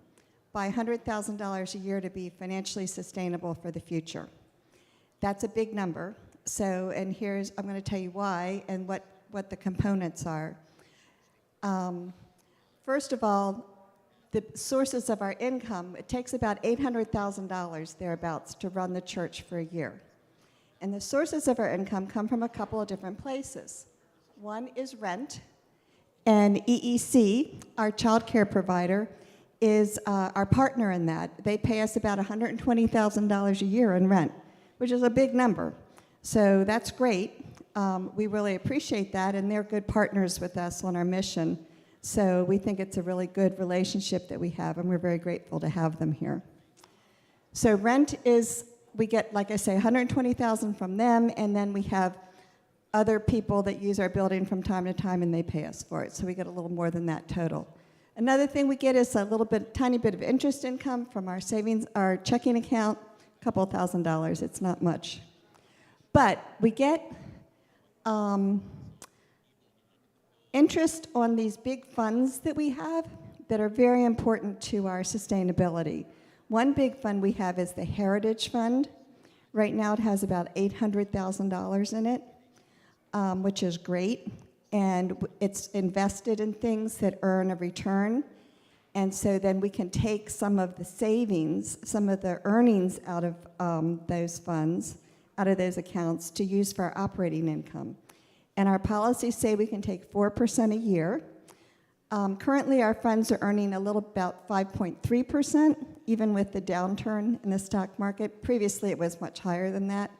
by $100,000 a year to be financially sustainable for the future. That's a big number. So, and I'm going to tell you why and what the components are. First of all, the sources of our income, it takes about $800,000 thereabouts to run the church for a year. And the sources of our income come from a couple of different places. One is rent, and EEC, our child care provider, is our partner in that. They pay us about $120,000 a year in rent, which is a big number. So that's great. We really appreciate that, and they're good partners with us on our mission. So we think it's a really good relationship that we have, and we're very grateful to have them here. So rent is, we get, like I say, $120,000 from them, and then we have other people that use our building from time to time, and they pay us for it. So we get a little more than that total. Another thing we get is a little bit, tiny bit of interest income from our savings, our checking account, a couple $1,000s. It's not much. But we get interest on these big funds that we have that are very important to our sustainability. One big fund we have is the Heritage Fund. Right now it has about $800,000 in it, which is great. And it's invested in things that earn a return. And so then we can take some of the savings, some of the earnings out of those funds, out of those accounts to use for our operating income. And our policies say we can take 4% a year. Currently, our funds are earning a little about 5.3%, even with the downturn in the stock market. Previously, it was much higher than that,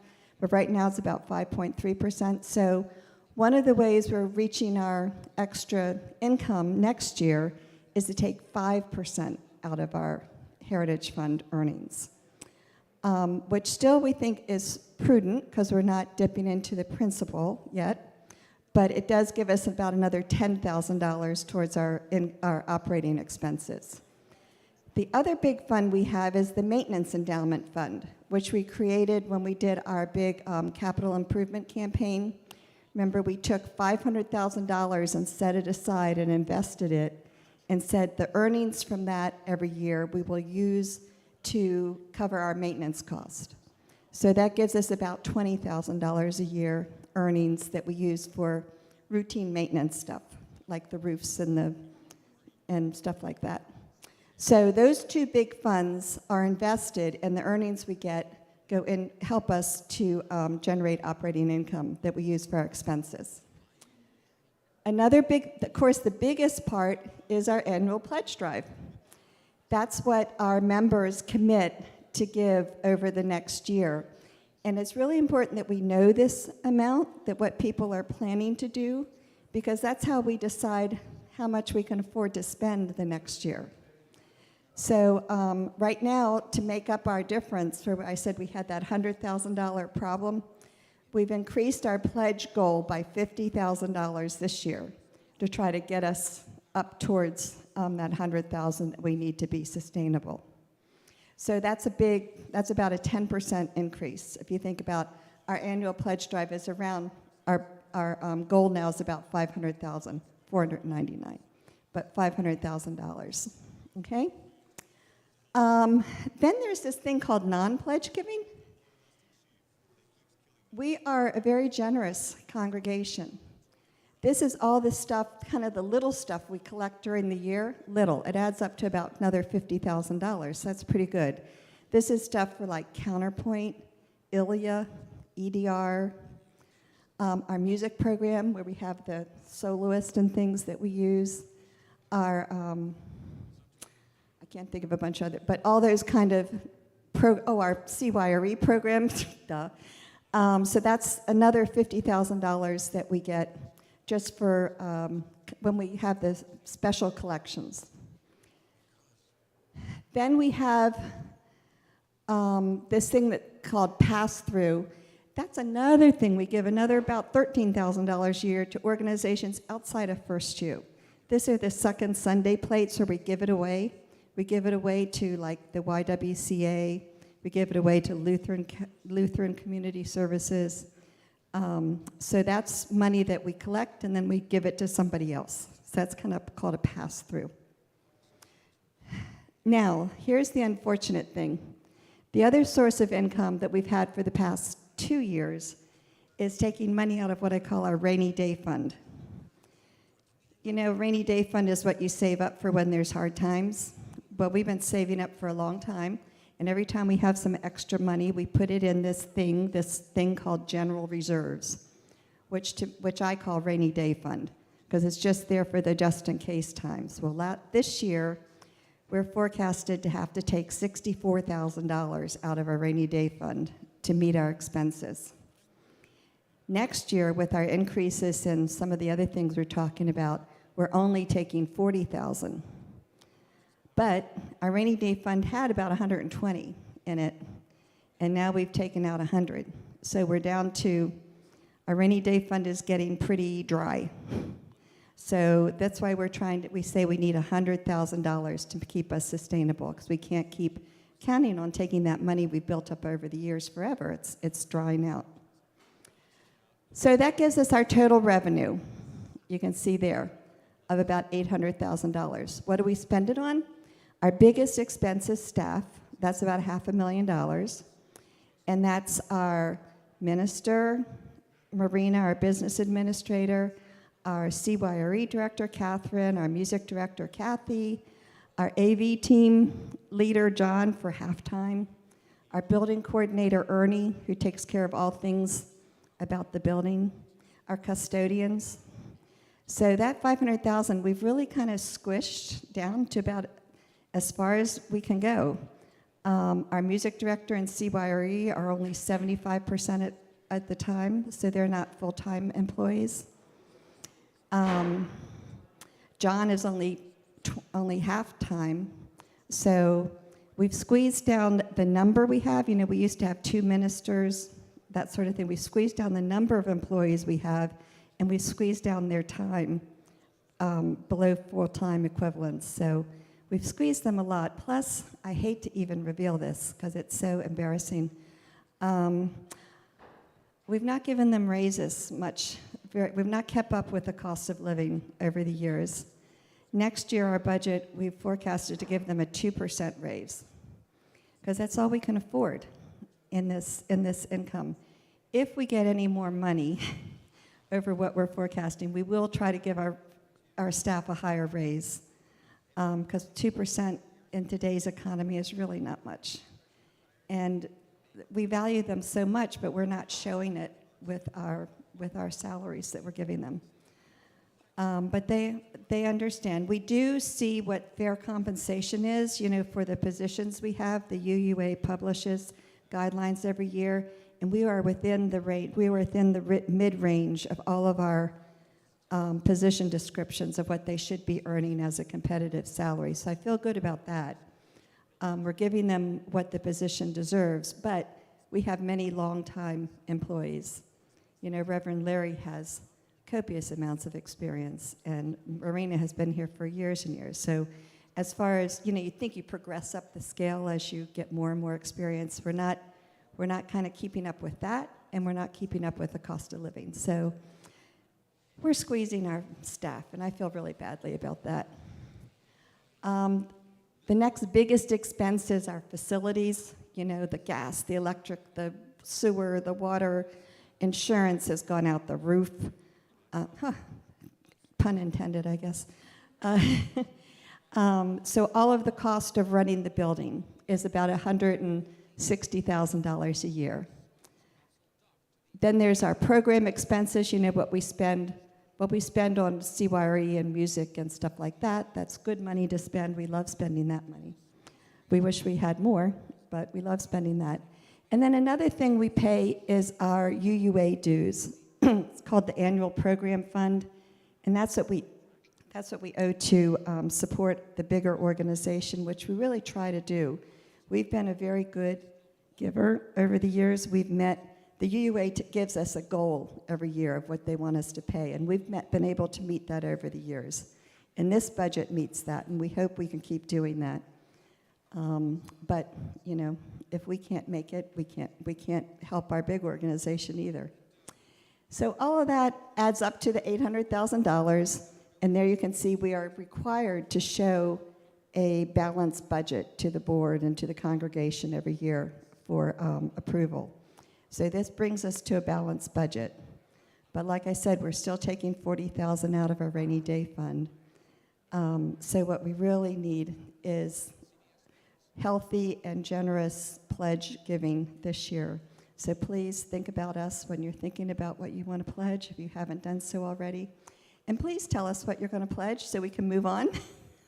but right now it's about 5.3%. So one of the ways we're reaching our extra income next year is to take 5% out of our Heritage Fund earnings, which still we think is prudent because we're not dipping into the principal yet. But it does give us about another $10,000 towards our operating expenses. The other big fund we have is the Maintenance Endowment Fund, which we created when we did our big capital improvement campaign. Remember, we took $500,000 and set it aside and invested it and said the earnings from that every year we will use to cover our maintenance cost. So that gives us about $20,000 a year earnings that we use for routine maintenance stuff, like the roofs and stuff like that. So those two big funds are invested, and the earnings we get go in, help us to generate operating income that we use for our expenses. Another big, of course, the biggest part is our annual pledge drive. That's what our members commit to give over the next year. And it's really important that we know this amount, that what people are planning to do, because that's how we decide how much we can afford to spend the next year. So right now, to make up our difference, where I said we had that $100,000 problem, we've increased our pledge goal by $50,000 this year to try to get us up towards that $100,000 that we need to be sustainable. So that's about a 10% increase. If you think about our annual pledge drive is around, our goal now is about $500,000, $499, but $500,000, okay? Then there's this thing called non-pledge giving. We are a very generous congregation. This is all the stuff, kind of the little stuff we collect during the year. Little. It adds up to about another $50,000. So that's pretty good. This is stuff for like Counterpoint, ILIA, EDR, our music program where we have the soloist and things that we use. Our, I can't think of a bunch of other, but all those kind of, our CYRE program, duh. So that's another $50,000 that we get just for when we have the special collections. Then we have this thing called pass-through. That's another thing. We give another about $13,000 a year to organizations outside of First U. These are the Second Sunday plates where we give it away. We give it away to like the YWCA. We give it away to Lutheran Community Services. So that's money that we collect and then we give it to somebody else. So that's kind of called a pass-through. Now, here's the unfortunate thing. The other source of income that we've had for the past 2 years is taking money out of what I call our rainy day fund. You know, rainy day fund is what you save up for when there's hard times. Well, we've been saving up for a long time. And every time we have some extra money, we put it in this thing called general reserves, which I call rainy day fund, because it's just there for the just-in-case times. Well, this year, we're forecasted to have to take $64,000 out of our rainy day fund to meet our expenses. Next year, with our increases in some of the other things we're talking about, we're only taking $40,000. But our rainy day fund had about 120 in it, and now we've taken out 100. So we're down to, our rainy day fund is getting pretty dry. So that's why we say we need $100,000 to keep us sustainable, because we can't keep counting on taking that money we've built up over the years forever. It's drying out. So that gives us our total revenue, you can see there, of about $800,000. What do we spend it on? Our biggest expense is staff. That's about $500,000. And that's our minister, Marina, our business administrator, our CYRE director, Catherine, our music director, Kathy, our AV team leader, John, for halftime, our building coordinator, Ernie, who takes care of all things about the building, our custodians. So that $500,000, we've really kind of squished down to about as far as we can go. Our music director and CYRE are only 75% at the time, so they're not full-time employees. John is only half-time, so we've squeezed down the number we have. You know, we used to have 2 ministers, that sort of thing. We've squeezed down the number of employees we have, and we've squeezed down their time below full-time equivalents. So we've squeezed them a lot. Plus, I hate to even reveal this because it's so embarrassing. We've not given them raises much. We've not kept up with the cost of living over the years. Next year, our budget, we've forecasted to give them a 2% raise, because that's all we can afford in this income. If we get any more money over what we're forecasting, we will try to give our staff a higher raise, because 2% in today's economy is really not much. And we value them so much, but we're not showing it with our salaries that we're giving them. But they understand. We do see what fair compensation is, you know, for the positions we have. The UUA publishes guidelines every year, and we are within the rate. We were within the mid-range of all of our position descriptions of what they should be earning as a competitive salary. So I feel good about that. We're giving them what the position deserves, but we have many long-time employees. You know, Reverend Larry has copious amounts of experience, and Marina has been here for years and years. So as far as, you know, you think you progress up the scale as you get more and more experience. We're not kind of keeping up with that, and we're not keeping up with the cost of living. So we're squeezing our staff, and I feel really badly about that. The next biggest expense is our facilities, you know, the gas, the electric, the sewer, the water. Insurance has gone out the roof. Pun intended, I guess. So all of the cost of running the building is about $160,000 a year. Then there's our program expenses, you know, what we spend on CYRE and music and stuff like that. That's good money to spend. We love spending that money. We wish we had more, but we love spending that. And then another thing we pay is our UUA dues. It's called the Annual Program Fund, and that's what we owe to support the bigger organization, which we really try to do. We've been a very good giver over the years. We've met. The UUA gives us a goal every year of what they want us to pay, and we've been able to meet that over the years. And this budget meets that, and we hope we can keep doing that. But you know, if we can't make it, we can't help our big organization either. So all of that adds up to the $800,000, and there you can see we are required to show a balanced budget to the board and to the congregation every year for approval. So this brings us to a balanced budget. But like I said, we're still taking $40,000 out of our rainy day fund. So what we really need is healthy and generous pledge giving this year. So please think about us when you're thinking about what you want to pledge, if you haven't done so already. And please tell us what you're going to pledge so we can move on.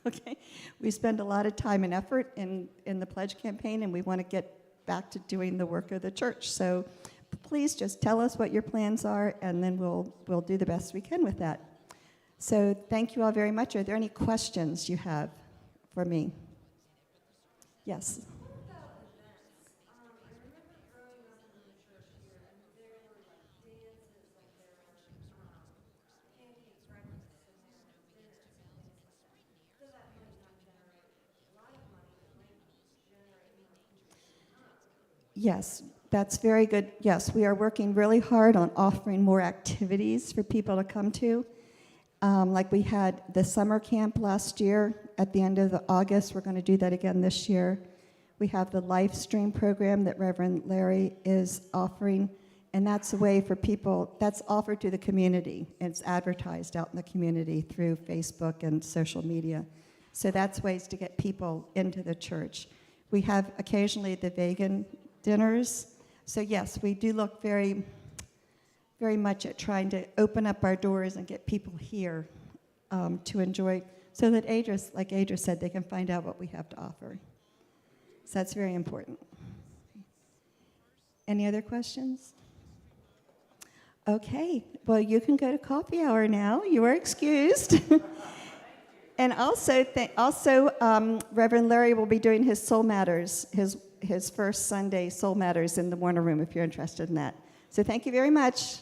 Okay? We spend a lot of time and effort in the pledge campaign, and we want to get back to doing the work of the church. So please just tell us what your plans are, and then we'll do the best we can with that. So thank you all very much. Are there any questions you have for me? Yes. Yes, that's very good. Yes, we are working really hard on offering more activities for people to come to. Like we had the summer camp last year at the end of August. We're going to do that again this year. We have the live stream program that Reverend Larry is offering, and that's a way for people, that's offered to the community. It's advertised out in the community through Facebook and social media. So that's ways to get people into the church. We have occasionally the vegan dinners. So yes, we do look very, very much at trying to open up our doors and get people here to enjoy, so that like Adra said, they can find out what we have to offer. So that's very important. Any other questions? Okay, well, you can go to coffee hour now. You are excused. And also, Reverend Larry will be doing his Soul Matters, his first Sunday Soul Matters in the Warner Room, if you're interested in that. So thank you very much.